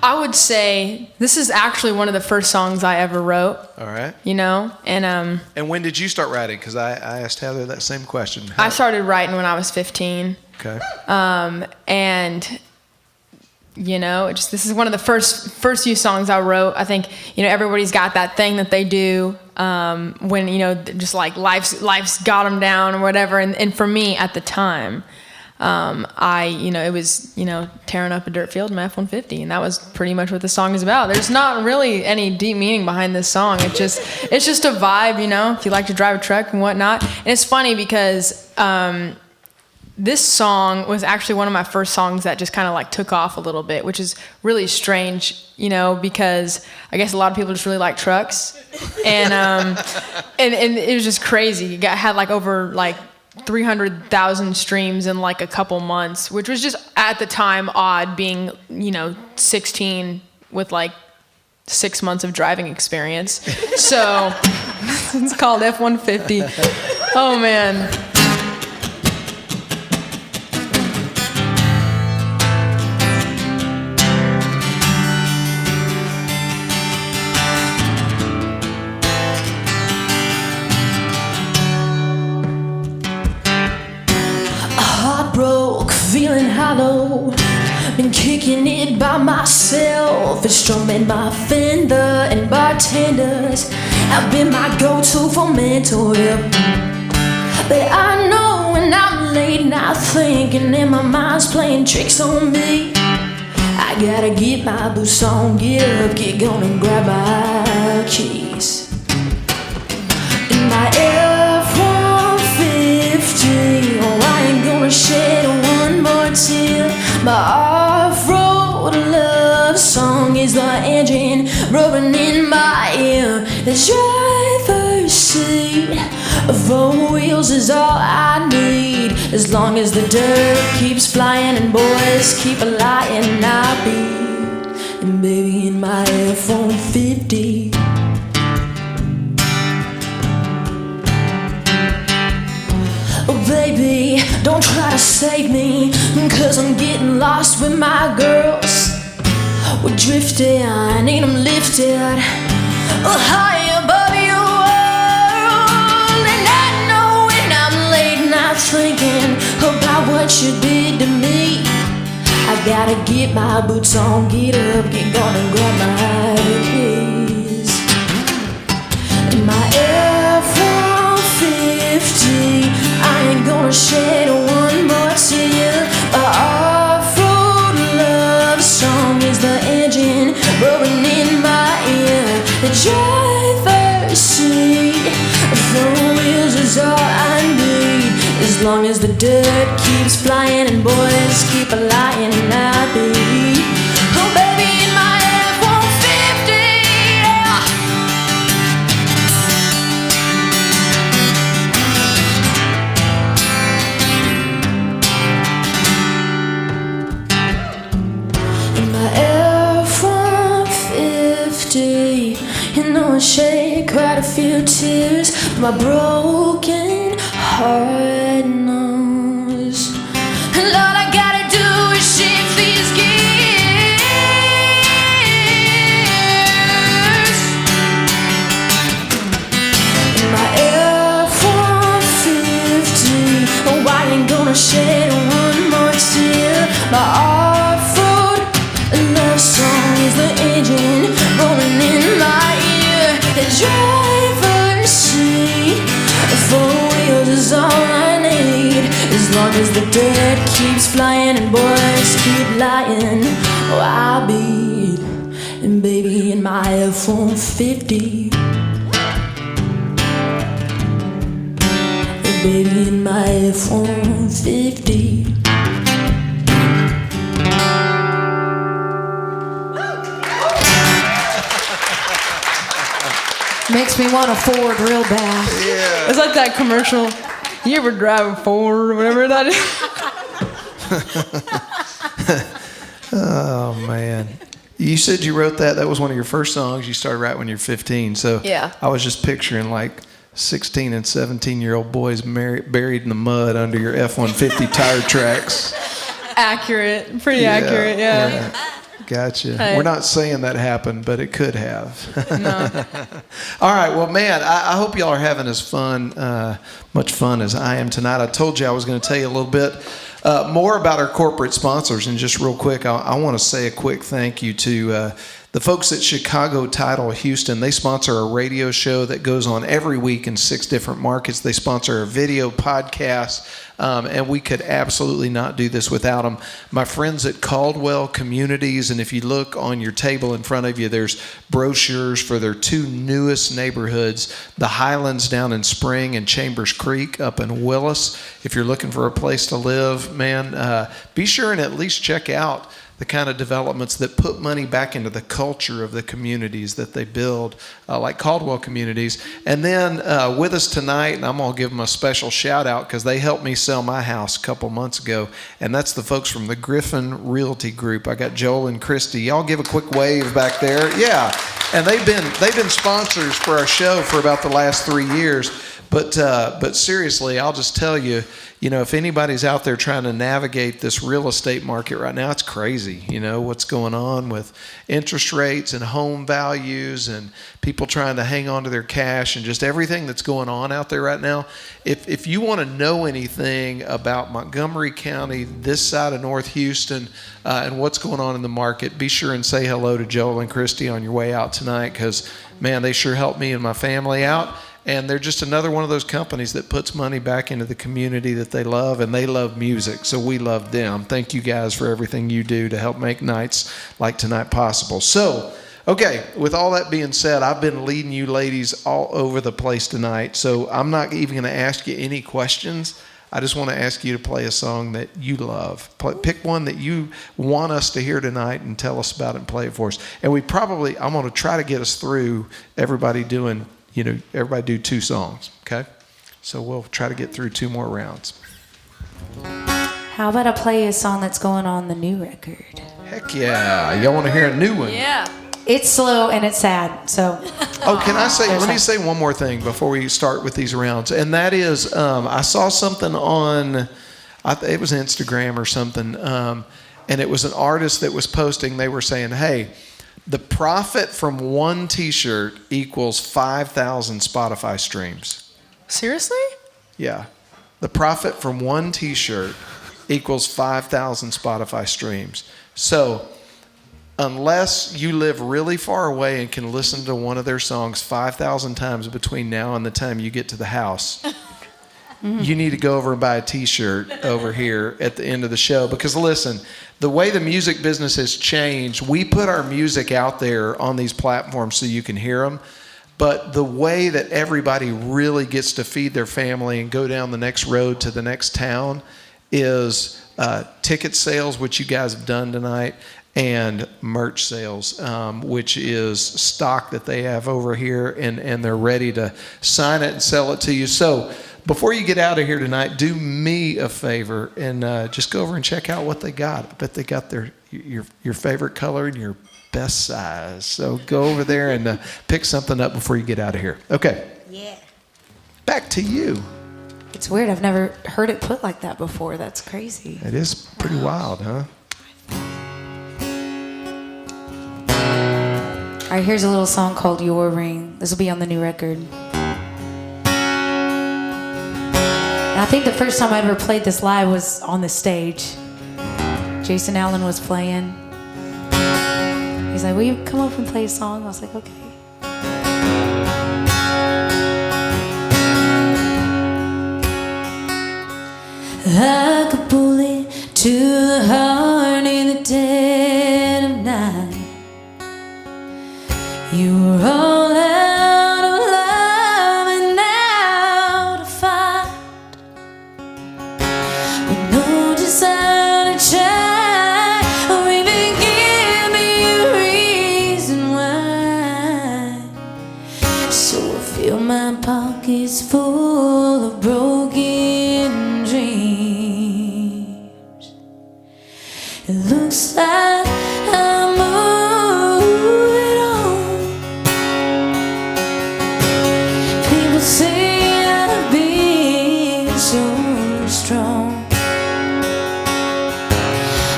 I would say this is actually one of the first songs I ever wrote. All right. You know, and when did you start writing? Because I asked Heather that same question. I started writing when I was 15. Okay. And you know, this is one of the first few songs I wrote. I think, you know, everybody's got that thing that they do when, you know, just like life's got them down or whatever. And for me at the time, it was, you know, tearing up a dirt field in my F-150, and that was pretty much what the song is about. There's not really any deep meaning behind this song. It's just a vibe, you know, if you like to drive a truck and whatnot. And it's funny because this song was actually one of my first songs that just kind of like took off a little bit, which is really strange, you know, because I guess a lot of people just really like trucks, and it was just crazy. It had like over like 300,000 streams in like a couple months, which was just at the time odd, being, you know, 16 with like 6 months of driving experience. So it's called F-150. Oh man. Broke, feeling hollow, been kicking it by myself and strumming my Fender, and bartenders have been my go-to for mental help. But I know when I'm late night thinking and my mind's playing tricks on me, I gotta get my boots on, get up, get going and grab my keys. In my F-150, oh, I ain't gonna shed one more tear. My off-road love song is the engine rubbing in my ear. The driver's seat, 4 wheels is all I need. As long as the dirt keeps flying and boys keep lying, I'll be, and baby, in my F-150. Oh baby, don't try to save me, 'cause I'm getting lost with my girls. We're drifting, ain't them lifted high above your world. And I know when I'm late night thinking about what you did to me, I gotta get my boots on, get up, get going and grab my keys. In my F-150, I ain't gonna shed one more tear. My off-road love song is the engine rolling in my ear. The driver's seat, 4 wheels is all I need. As long as the dirt keeps flying and boys keep lying, and I'll be, oh baby, in my F-150, yeah. In my F-150, you know I shed quite a few tears. My broken heart knows. And all I gotta do is shift these gears. In my F-150, oh, I ain't gonna shed one more tear. My off-road love song is the engine rolling in my ear. The driver's seat, 4 wheels is as the dirt keeps flying and boys keep lying. Oh, I'll be, and baby, in my F-150. Baby, in my F-150. Makes me want a Ford real bad. Yeah. It's like that commercial. You ever drive a Ford or whatever that is? Oh, man. You said you wrote that. That was one of your first songs you started writing when you were 15. So Yeah. I was just picturing like 16 and 17-year-old boys buried in the mud under your F-150 tire tracks. Accurate. Pretty accurate, yeah. Gotcha. Hey. We're not saying that happened, but it could have. No. All right. Well, man, I hope y'all are having as much fun as I am tonight. I told you I was going to tell you a little bit more about our corporate sponsors. And just real quick, I want to say a quick thank you to the folks at Chicago Title Houston. They sponsor a radio show that goes on every week in 6 different markets. They sponsor a video podcast, and we could absolutely not do this without them. My friends at Caldwell Communities, and if you look on your table in front of you, there's brochures for their 2 newest neighborhoods, the Highlands down in Spring and Chambers Creek up in Willis. If you're looking for a place to live, man, be sure and at least check out the kind of developments that put money back into the culture of the communities that they build, like Caldwell Communities. And then with us tonight, and I'm going to give them a special shout out because they helped me sell my house a couple months ago, and that's the folks from the Griffin Realty Group. I got Joel and Christy. Y'all give a quick wave back there. Yeah, and they've been sponsors for our show for about the last 3 years. But seriously, I'll just tell you, if anybody's out there trying to navigate this real estate market right now, it's crazy. What's going on with interest rates and home values and people trying to hang on to their cash and just everything that's going on out there right now. If you want to know anything about Montgomery County, this side of North Houston, and what's going on in the market, be sure and say hello to Joel and Christy on your way out tonight because, man, they sure helped me and my family out. And they're just another one of those companies that puts money back into the community that they love, and they love music, so we love them. Thank you guys for everything you do to help make nights like tonight possible. So, okay, with all that being said, I've been leading you ladies all over the place tonight, so I'm not even going to ask you any questions. I just want to ask you to play a song that you love. Pick one that you want us to hear tonight and tell us about it and play it for us. And I'm going to try to get us through everybody do 2 songs, okay? So we'll try to get through 2 more rounds. How about I play a song that's going on the new record? Heck yeah. Y'all want to hear a new one? Yeah. It's slow and it's sad, so. Oh, let me say one more thing before we start with these rounds. And that is, I saw something on, it was Instagram or something, and it was an artist that was posting, they were saying, hey, the profit from one T-shirt equals 5,000 Spotify streams. Seriously? Yeah. The profit from one T-shirt equals 5,000 Spotify streams. So unless you live really far away and can listen to one of their songs 5,000 times between now and the time you get to the house, you need to go over and buy a T-shirt over here at the end of the show. Because listen, the way the music business has changed, we put our music out there on these platforms so you can hear them. But the way that everybody really gets to feed their family and go down the next road to the next town is ticket sales, which you guys have done tonight, and merch sales, which is stock that they have over here, and they're ready to sign it and sell it to you. So before you get out of here tonight, do me a favor and just go over and check out what they got. I bet they got your favorite color and your best size. So go over there and pick something up before you get out of here. Okay. Yeah. Back to you. It's weird. I've never heard it put like that before. That's crazy. It is pretty wild, huh? All right, here's a little song called Your Ring. This will be on the new record. And I think the first time I ever played this live was on the stage. Jason Allen was playing. He's like, will you come up and play a song? I was like, okay. I to the heart in the dead of night. You were all out of love and out of fight, with no desire to try or even give me a reason why. So I fill my pockets full of broken dreams. It looks like I'm moving on. People say I've been so strong.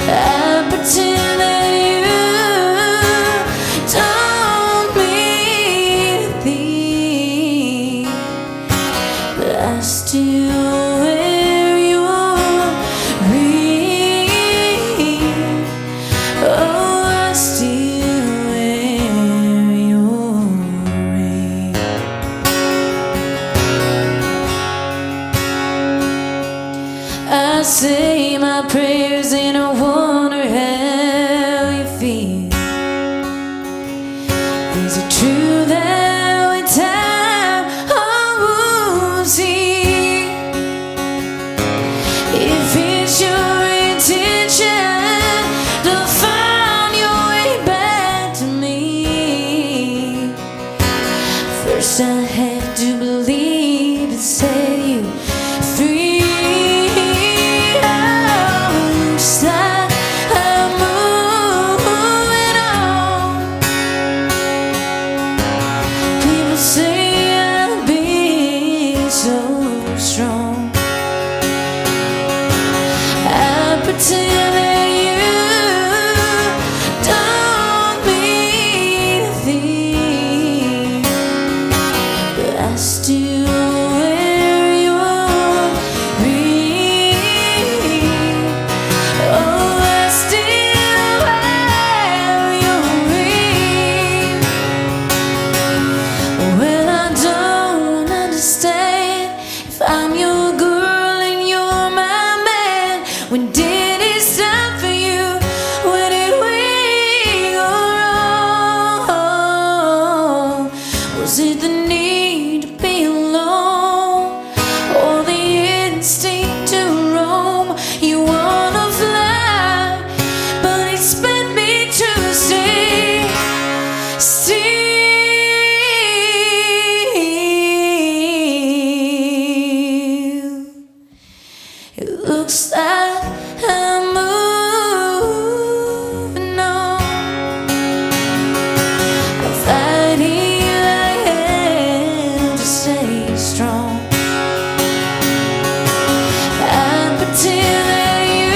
I pretend that you don't mean a thing, but I still wear your ring. Oh, I still wear your ring. I say my prayers and I wonder how you feel. Is it true that with time all wounds heal? If it's your intention to find your way back to me, first I have to believe it set you free. Oh, looks like I'm moving on. People say I've been so strong. I pretend that you don't mean a thing, but I still wear your ring. Oh, I still wear your ring. Well, I don't understand if I'm your girl and you're my man. When did it stop for you? When did we go wrong? Was it the need to be alone, or the instinct to roam? You wanna fly, but expect me to stay still. It looks like I'm moving on. I'm fighting like hell to stay strong. I pretend that you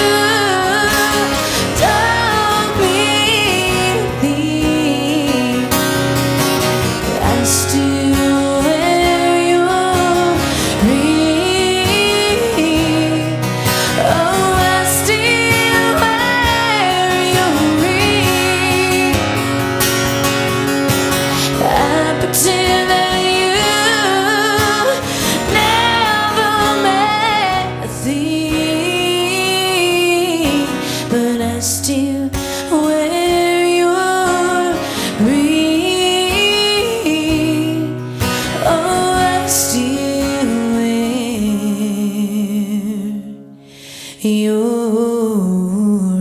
don't mean a thing, but I still wear your ring. Oh, I still wear your ring. I pretend that you never meant a thing, but I still wear your ring. Oh, I still wear your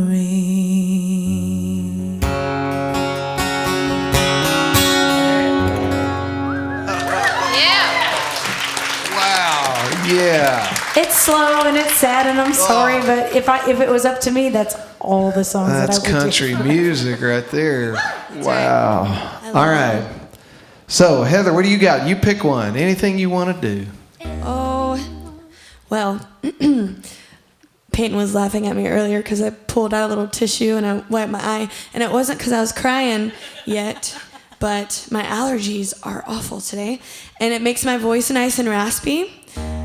ring. Wow. Yeah. It's slow and it's sad, and I'm sorry, but if it was up to me, that's all the songs That's that I would country do. music right there. Wow. All right. So, Heather, what do you got? You pick one. Anything you want to do. Oh, well, Payton was laughing at me earlier because I pulled out a little tissue and I wiped my eye. And it wasn't because I was crying yet, but my allergies are awful today. And it makes my voice nice and raspy.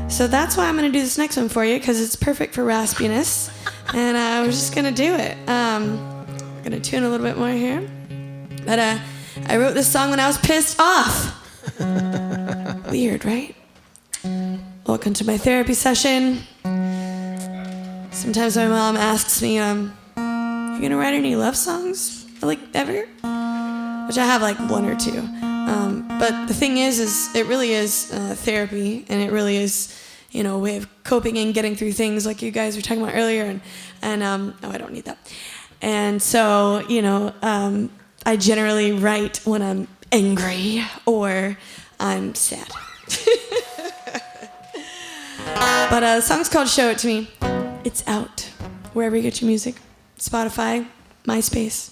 So that's why I'm going to do this next one for you, because it's perfect for raspiness. And I was just going to do it. I'm going to tune a little bit more here. But I wrote this song when I was pissed off. Weird, right? Welcome to my therapy session. Sometimes my mom asks me, you gonna write any love songs, like, ever? Which I have, like, one or two. But the thing is it really is therapy, and it really is, you know, a way of coping and getting through things like you guys were talking about earlier, and oh, I don't need that. And so, you know, I generally write when I'm angry or I'm sad. But the song's called Show It To Me. It's out wherever you get your music. Spotify, MySpace.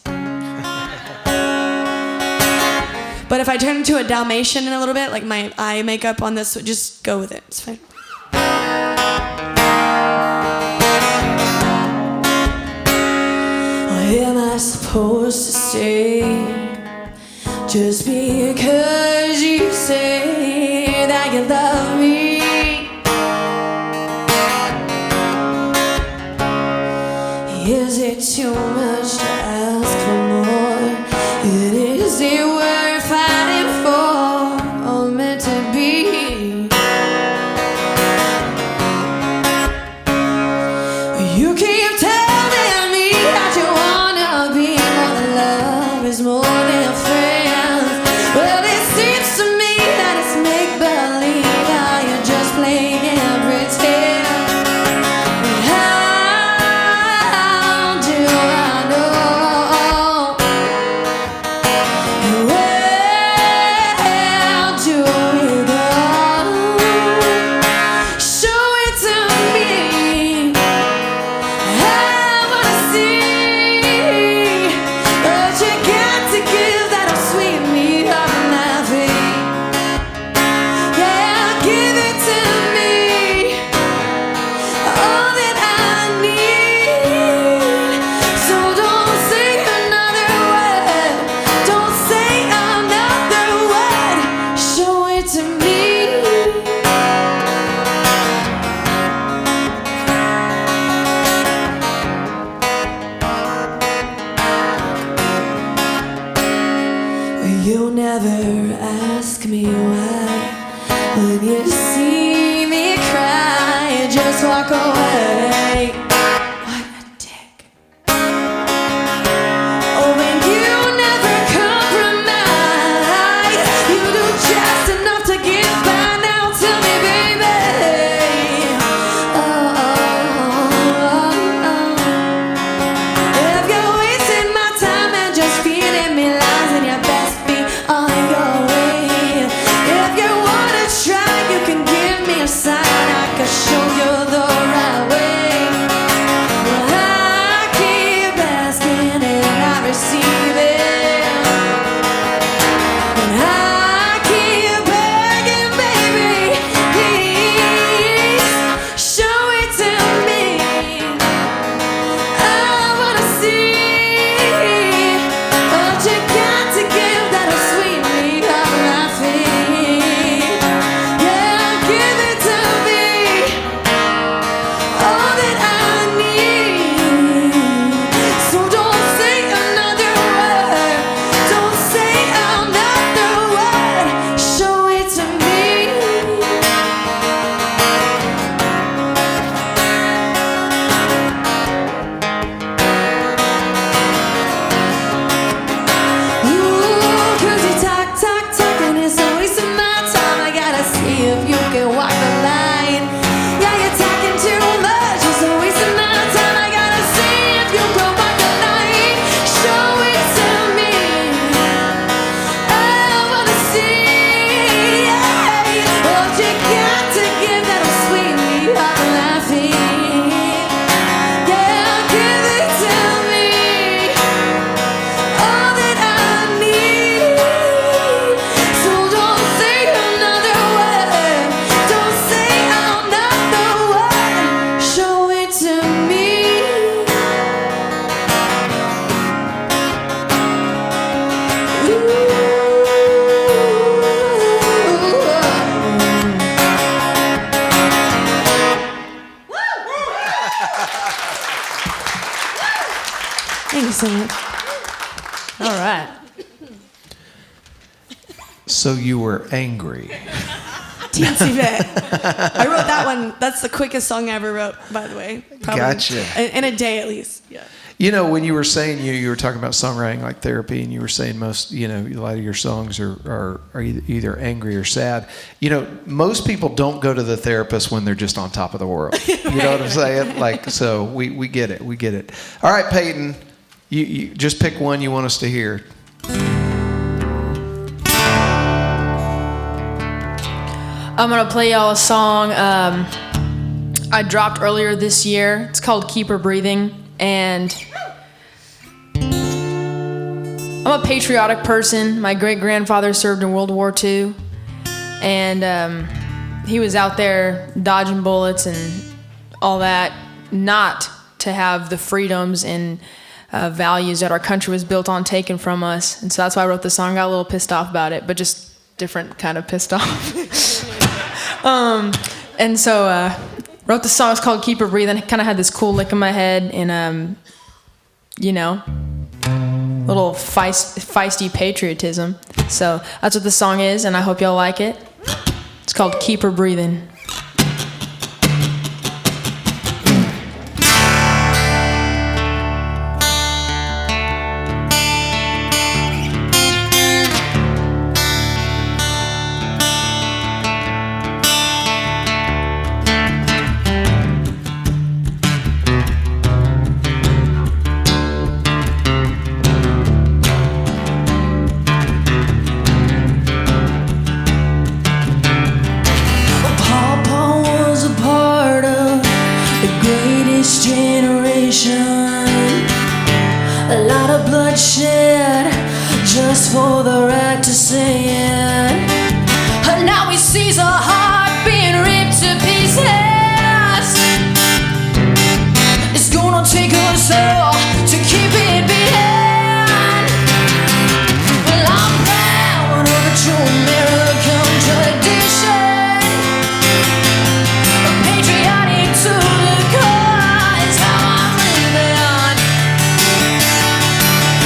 But if I turn into a Dalmatian in a little bit, like my eye makeup on this, just go with it. It's fine. Am I supposed to stay just because you say that you love me? Is it too much to ask for more? Is it worth fighting for or meant to be? You keep telling me that you wanna be more than love is more than friends. Well, it seems to me that it's make-believe. Now you're just playing and pretend. How do I know? And where do we go? Show it to me. I wanna see what you got to give that'll sweep me up laughing. Yeah, give it to me, all that I need. So don't say another word, don't say another word. Show it to me. You'll never ask me why. When you see me cry, just walk away. What a dick. Oh, and you never compromise. You do just enough to get by. Now tell me, baby. If you're wasting my time and just feeding me lies, then you best be on your way. If you wanna try, you can give me a sign. I can show you the right way. Well, I keep asking and I receive it. And I keep begging, baby, please show it to me. I wanna see what you got to give that'll sweep me up laughing. Yeah, give it to me, all that I need. So don't say another word, don't say another word. Show it to me. Ooh, 'cause you talk, and it's a waste of my time. I gotta see if you can walk the line. Yeah, you're talking too much, it's a waste of my time. I gotta see if you can walk the line. Show it to me. I wanna see, yeah, what you got to give that'll sweep me up laughing. Yeah, give it to me, all that I need. So don't say another word, don't say another word. Show it to me. Thank you so much. All right. So you were angry. teensy bit. I wrote that one. That's the quickest song I ever wrote, by the way. Probably Gotcha. In a day at least. Yeah. You know, when you were saying you were talking about songwriting like therapy, and you were saying most, you know, a lot of your songs are either angry or sad. You know, most people don't go to the therapist when they're just on top of the world. You know what I'm saying? Like, so we get it. We get it. All right, Payton, you just pick one you want us to hear. I'm gonna play y'all a song I dropped earlier this year. It's called Keep Her Breathing, and I'm a patriotic person. My great-grandfather served in World War II, and he was out there dodging bullets and all that, not to have the freedoms and values that our country was built on taken from us. And so that's why I wrote the song. Got a little pissed off about it, but just different kind of pissed off. And so wrote the song. It's called Keep Her Breathing. Kind of had this cool lick in my head, and you know, little feisty patriotism. So that's what the song is, and I hope y'all like it. It's called Keep Her Breathing. A lot of bloodshed just for the right to say it. And now he sees a heart being ripped to pieces. It's gonna take us all to keep it behind. Well, I'm proud of a true American tradition, patriotic to the core is how I'm living.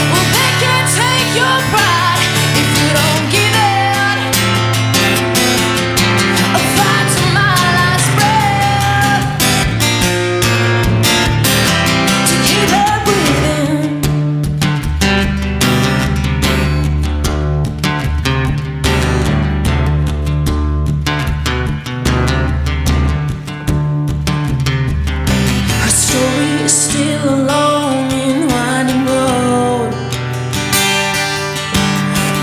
Well, they can't take your pride if you don't give it. A fight to my last breath to keep her breathing. Her story is still a long and winding road.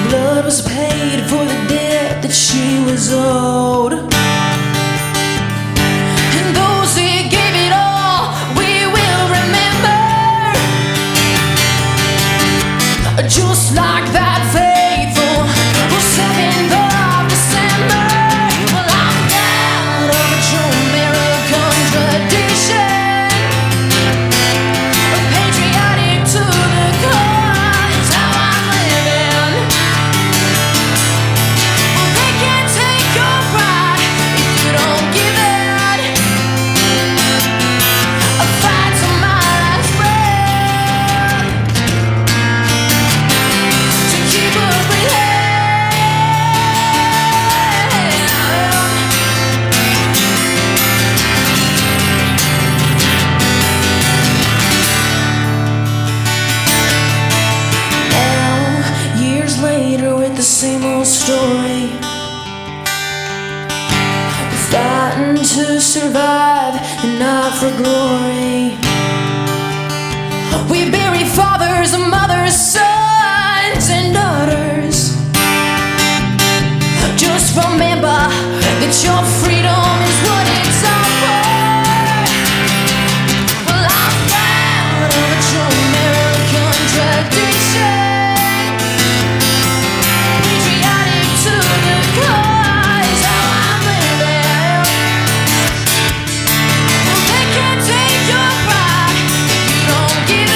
Blood was paid for the debt that she was owed. And those that gave it all, we will remember. Just like that faithful 7th of December. Well, I'm proud of a true American tradition, patriotic to the core is how I'm living. Well, they can't take your pride if you don't give it. A fight to my last breath to keep her breathing. Now, years later with the same old story, we're fighting to survive and not for glory. We bury fathers and mothers, sons and daughters. Just remember that your freedom is what it's all for. Well, I'm proud of a true American tradition, patriotic to the core is how I'm living. Well, they can't take your pride if you don't give it.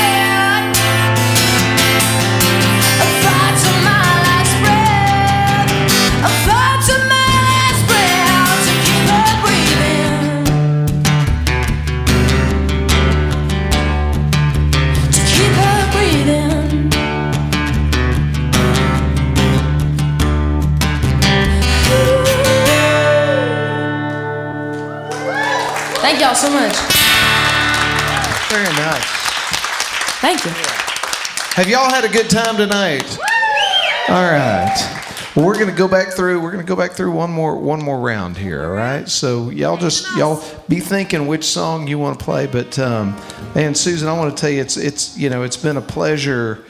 y'all so much. Very nice. Thank you. Have y'all had a good time tonight? All right. Well, we're gonna go back through. We're gonna go back through one more round here. All right. So y'all be thinking which song you want to play. But man, Susan, I want to tell you, it's been a pleasure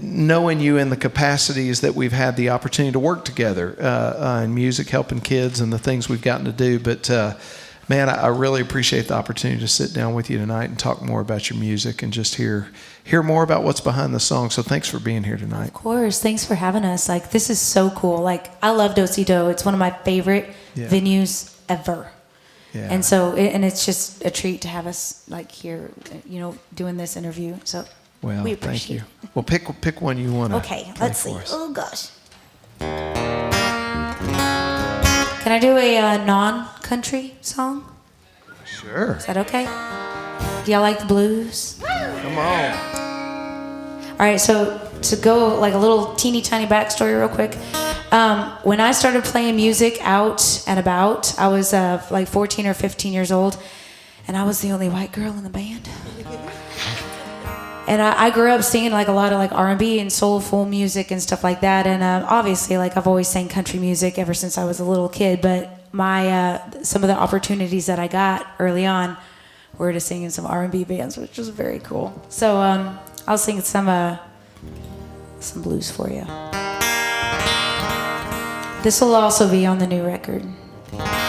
knowing you in the capacities that we've had the opportunity to work together in music, helping kids, and the things we've gotten to do. But man, I really appreciate the opportunity to sit down with you tonight and talk more about your music and just hear more about what's behind the song. So thanks for being here tonight. Of course. Thanks for having us. Like, this is so cool. Like, I love Do-Si Do. It's one of my favorite venues ever. Yeah. And so, it's just a treat to have us like here, doing this interview. So Well, we thank appreciate you. Well, pick one you want to. Okay, let's see. Oh gosh. Can I do a non-country song? Sure. Is that okay? Do y'all like the blues? Come on. All right, so to go like a little teeny tiny backstory real quick. When I started playing music out and about, I was like 14 or 15 years old, and I was the only white girl in the band. And I grew up singing like a lot of like R&B and soulful music and stuff like that. And obviously, like I've always sang country music ever since I was a little kid. But my some of the opportunities that I got early on were to sing in some R&B bands, which was very cool. So I'll sing some blues for you. This will also be on the new record. Yeah.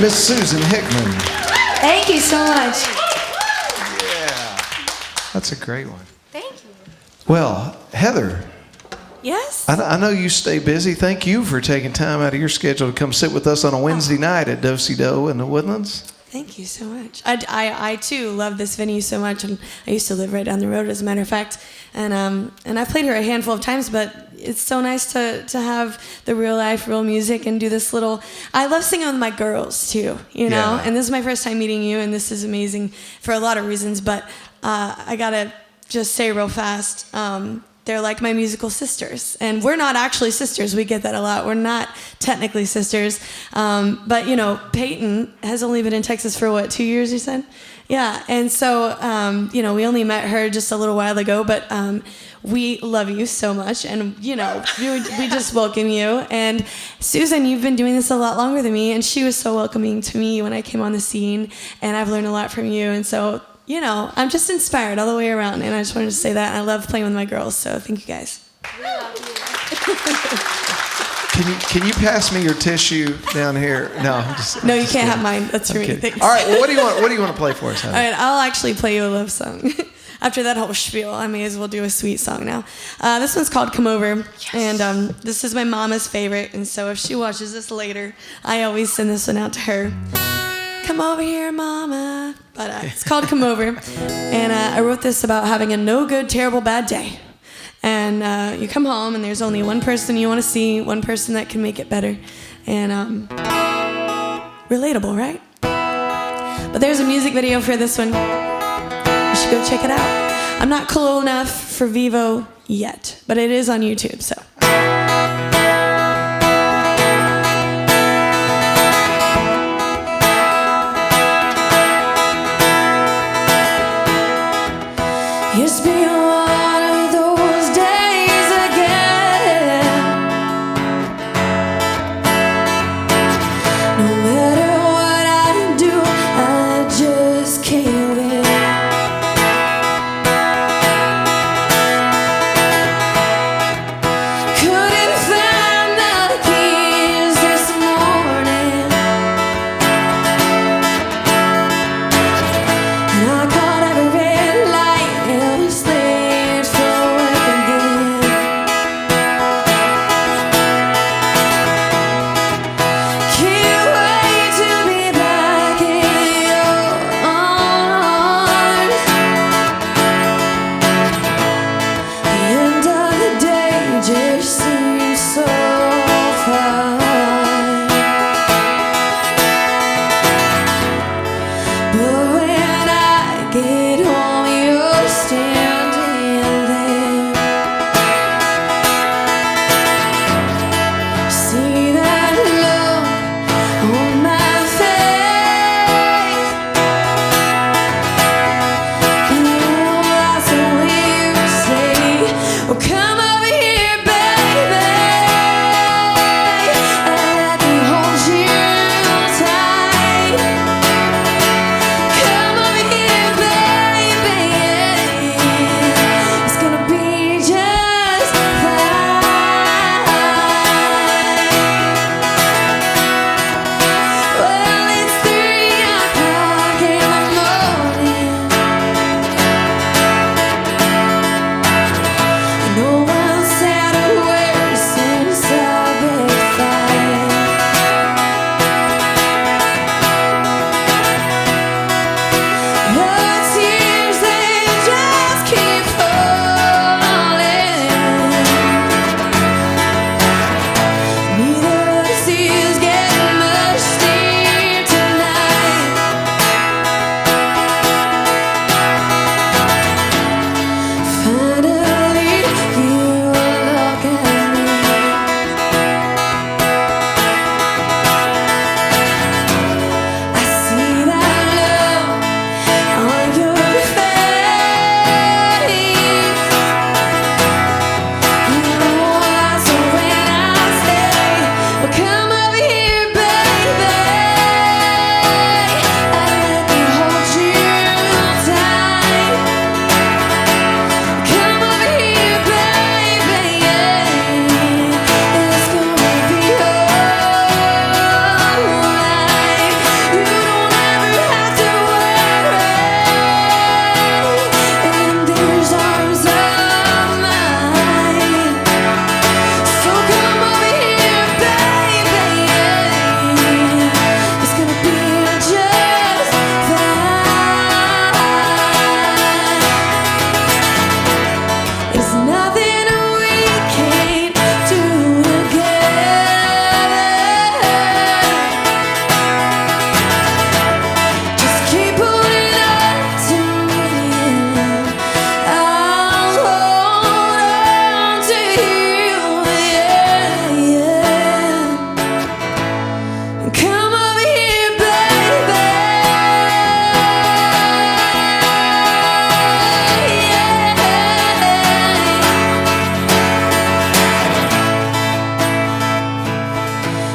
Miss Susan Hickman. Thank you so much. Yeah. That's a great one. Thank you. Well, Heather, Yes? I know you stay busy. Thank you for taking time out of your schedule to come sit with us on a Wednesday night at Do-Si-Do in the Woodlands. Thank you so much. I too love this venue so much, and I used to live right down the road, as a matter of fact. And I've played here a handful of times, but it's so nice to have the real life, real music, and do this little. I love singing with my girls too, you know. Yeah. And this is my first time meeting you, and this is amazing for a lot of reasons. But I gotta just say real fast. They're like my musical sisters. And we're not actually sisters. We get that a lot. We're not technically sisters. But, you know, Payton has only been in Texas for, what, 2 years, you said? Yeah. And so, you know, we only met her just a little while ago. But we love you so much. And, you know, we just welcome you. And Susan, you've been doing this a lot longer than me. And she was so welcoming to me when I came on the scene. And I've learned a lot from you. And so, you know, I'm just inspired all the way around, and I just wanted to say that. And I love playing with my girls, so thank you guys. We love you. Can you pass me your tissue down here? No, I'm just. No, you can't have mine. That's for me. kidding. Thanks. All right. Well, what do you want to play for us, Heather? All right, I'll actually play you a love song. After that whole spiel, I may as well do a sweet song now. This one's called "Come Over," and this is my mama's favorite. And so if she watches this later, I always send this one out to her. Come over here, mama. But it's called Come Over. And I wrote this about having a no good, terrible, bad day. And you come home and there's only one person you want to see, one person that can make it better. And relatable, right? But there's a music video for this one. You should go check it out. I'm not cool enough for Vivo yet, but it is on YouTube, so. It's been one of those days again. No matter what I do, I just can't win.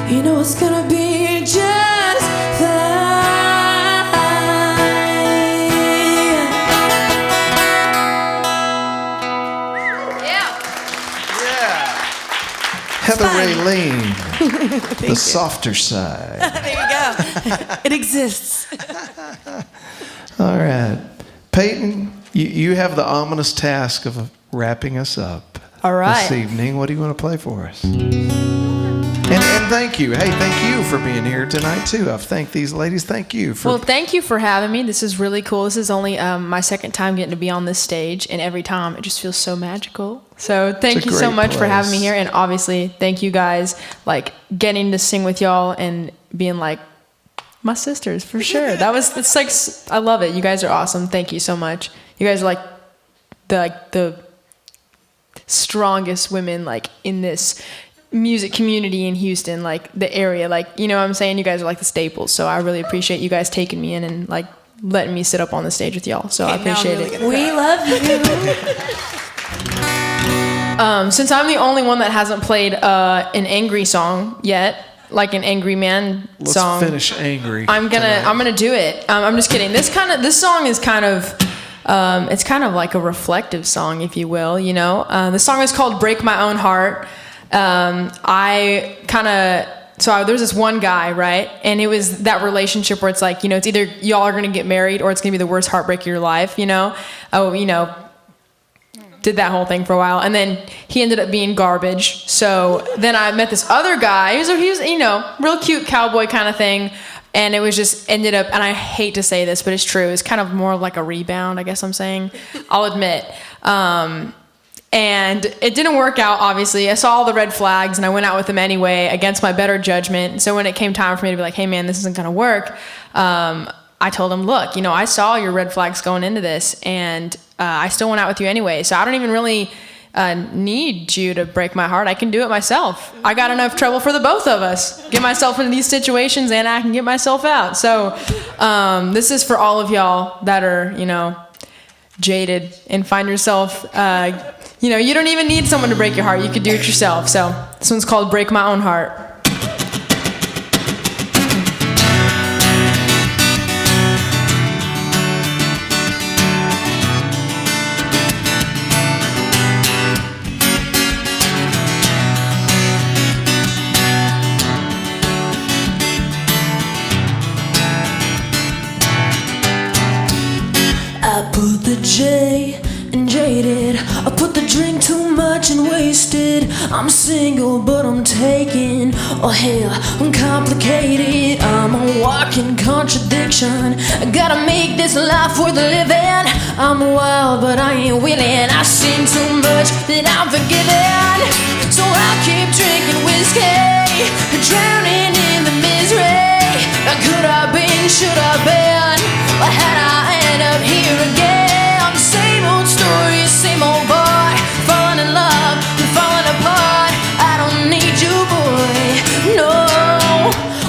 You know it's gonna be just fine. Heather Rayleen, the softer side. There you go. It exists. All right. Payton, you have the ominous task of wrapping us up. All right. This evening. What do you want to play for us? And thank you. Hey, thank you for being here tonight, too. I've thanked these ladies. Thank you for... Well, thank you for having me. This is really cool. This is only my second time getting to be on this stage, and every time it just feels so magical. So thank you so much for having me here, and obviously thank you guys, like, getting to sing with y'all and being like my sisters, for sure. It's like, I love it. You guys are awesome. Thank you so much. You guys are like the strongest women, like, in this music community in Houston, like the area, like, you know what I'm saying? You guys are like the staples. So I really appreciate you guys taking me in and like letting me sit up on the stage with y'all. So I appreciate it. We love you. Since I'm the only one that hasn't played an angry song yet, like an angry man song. Let's finish angry. I'm gonna do it. I'm just kidding. This song is kind of it's kind of like a reflective song, if you will. You know, the song is called "Break My Own Heart." There's this one guy, right? And it was that relationship where it's like, you know, it's either y'all are going to get married or it's going to be the worst heartbreak of your life, you know? Did that whole thing for a while. And then he ended up being garbage. So then I met this other guy. He was you know, real cute cowboy kind of thing. And it was just ended up, and I hate to say this, but it's true. It's kind of more like a rebound, I guess I'm saying. I'll admit. And it didn't work out, obviously. I saw all the red flags, and I went out with him anyway against my better judgment. So when it came time for me to be like, hey, man, this isn't going to work, I told him, look, you know, I saw your red flags going into this, and I still went out with you anyway. So I don't even really need you to break my heart. I can do it myself. I got enough trouble for the both of us. Get myself into these situations, and I can get myself out. So this is for all of y'all that are, you know, jaded and find yourself... you know, you don't even need someone to break your heart. You could do it yourself. So this one's called Break My Own Heart. I put the J and jaded. I put the drink too much and wasted. I'm single but I'm taken. Oh hell, I'm complicated. I'm a walking contradiction. I gotta make this life worth living. I'm wild but I ain't willing. I sin too much that I'm forgiven. So I'll keep drinking whiskey, drowning in the misery. Could I been, should I been? Or had I end up here again? Same old story, same old boy. Falling in love and falling apart. I don't need you, boy. No,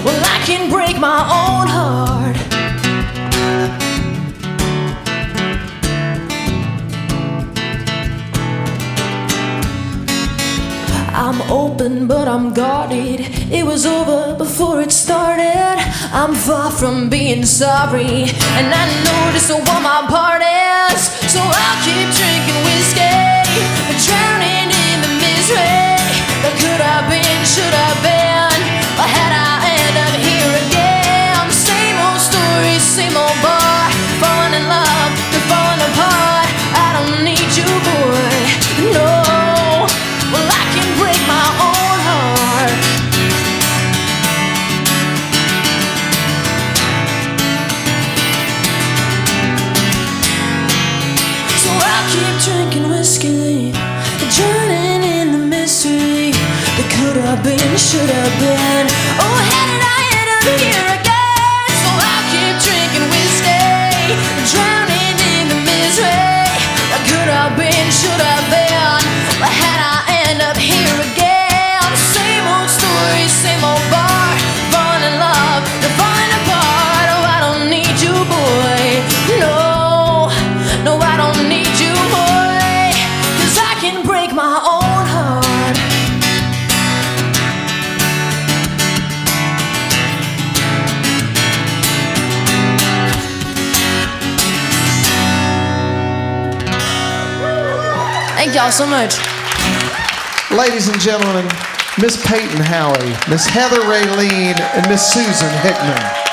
well I can break my own heart. I'm open but I'm guarded. It was over before it started. I'm far from being sorry, and I know just what my part is. So I'll keep drinking whiskey, drowning in the misery. Could I been, should I been? Or had I end up here again? Same old story, same old boy. Falling in love and falling apart. I don't need you, boy. No. Well, I can break my own heart. So I'll keep drinking whiskey, drowning in the mystery. That could have been, should have been. Oh, how did I end up here again? So I'll keep drinking whiskey, drowning in the misery. That could have been, should have been. But had I end up here again? Same old story, same old bar. Falling in love, and falling apart. Oh, I don't need you, boy. No, no, I don't need you, boy. 'Cause I can break my own heart. y'all so much. Ladies and gentlemen, Miss Payton Howie, Miss Heather Rayleen, and Miss Susan Hickman.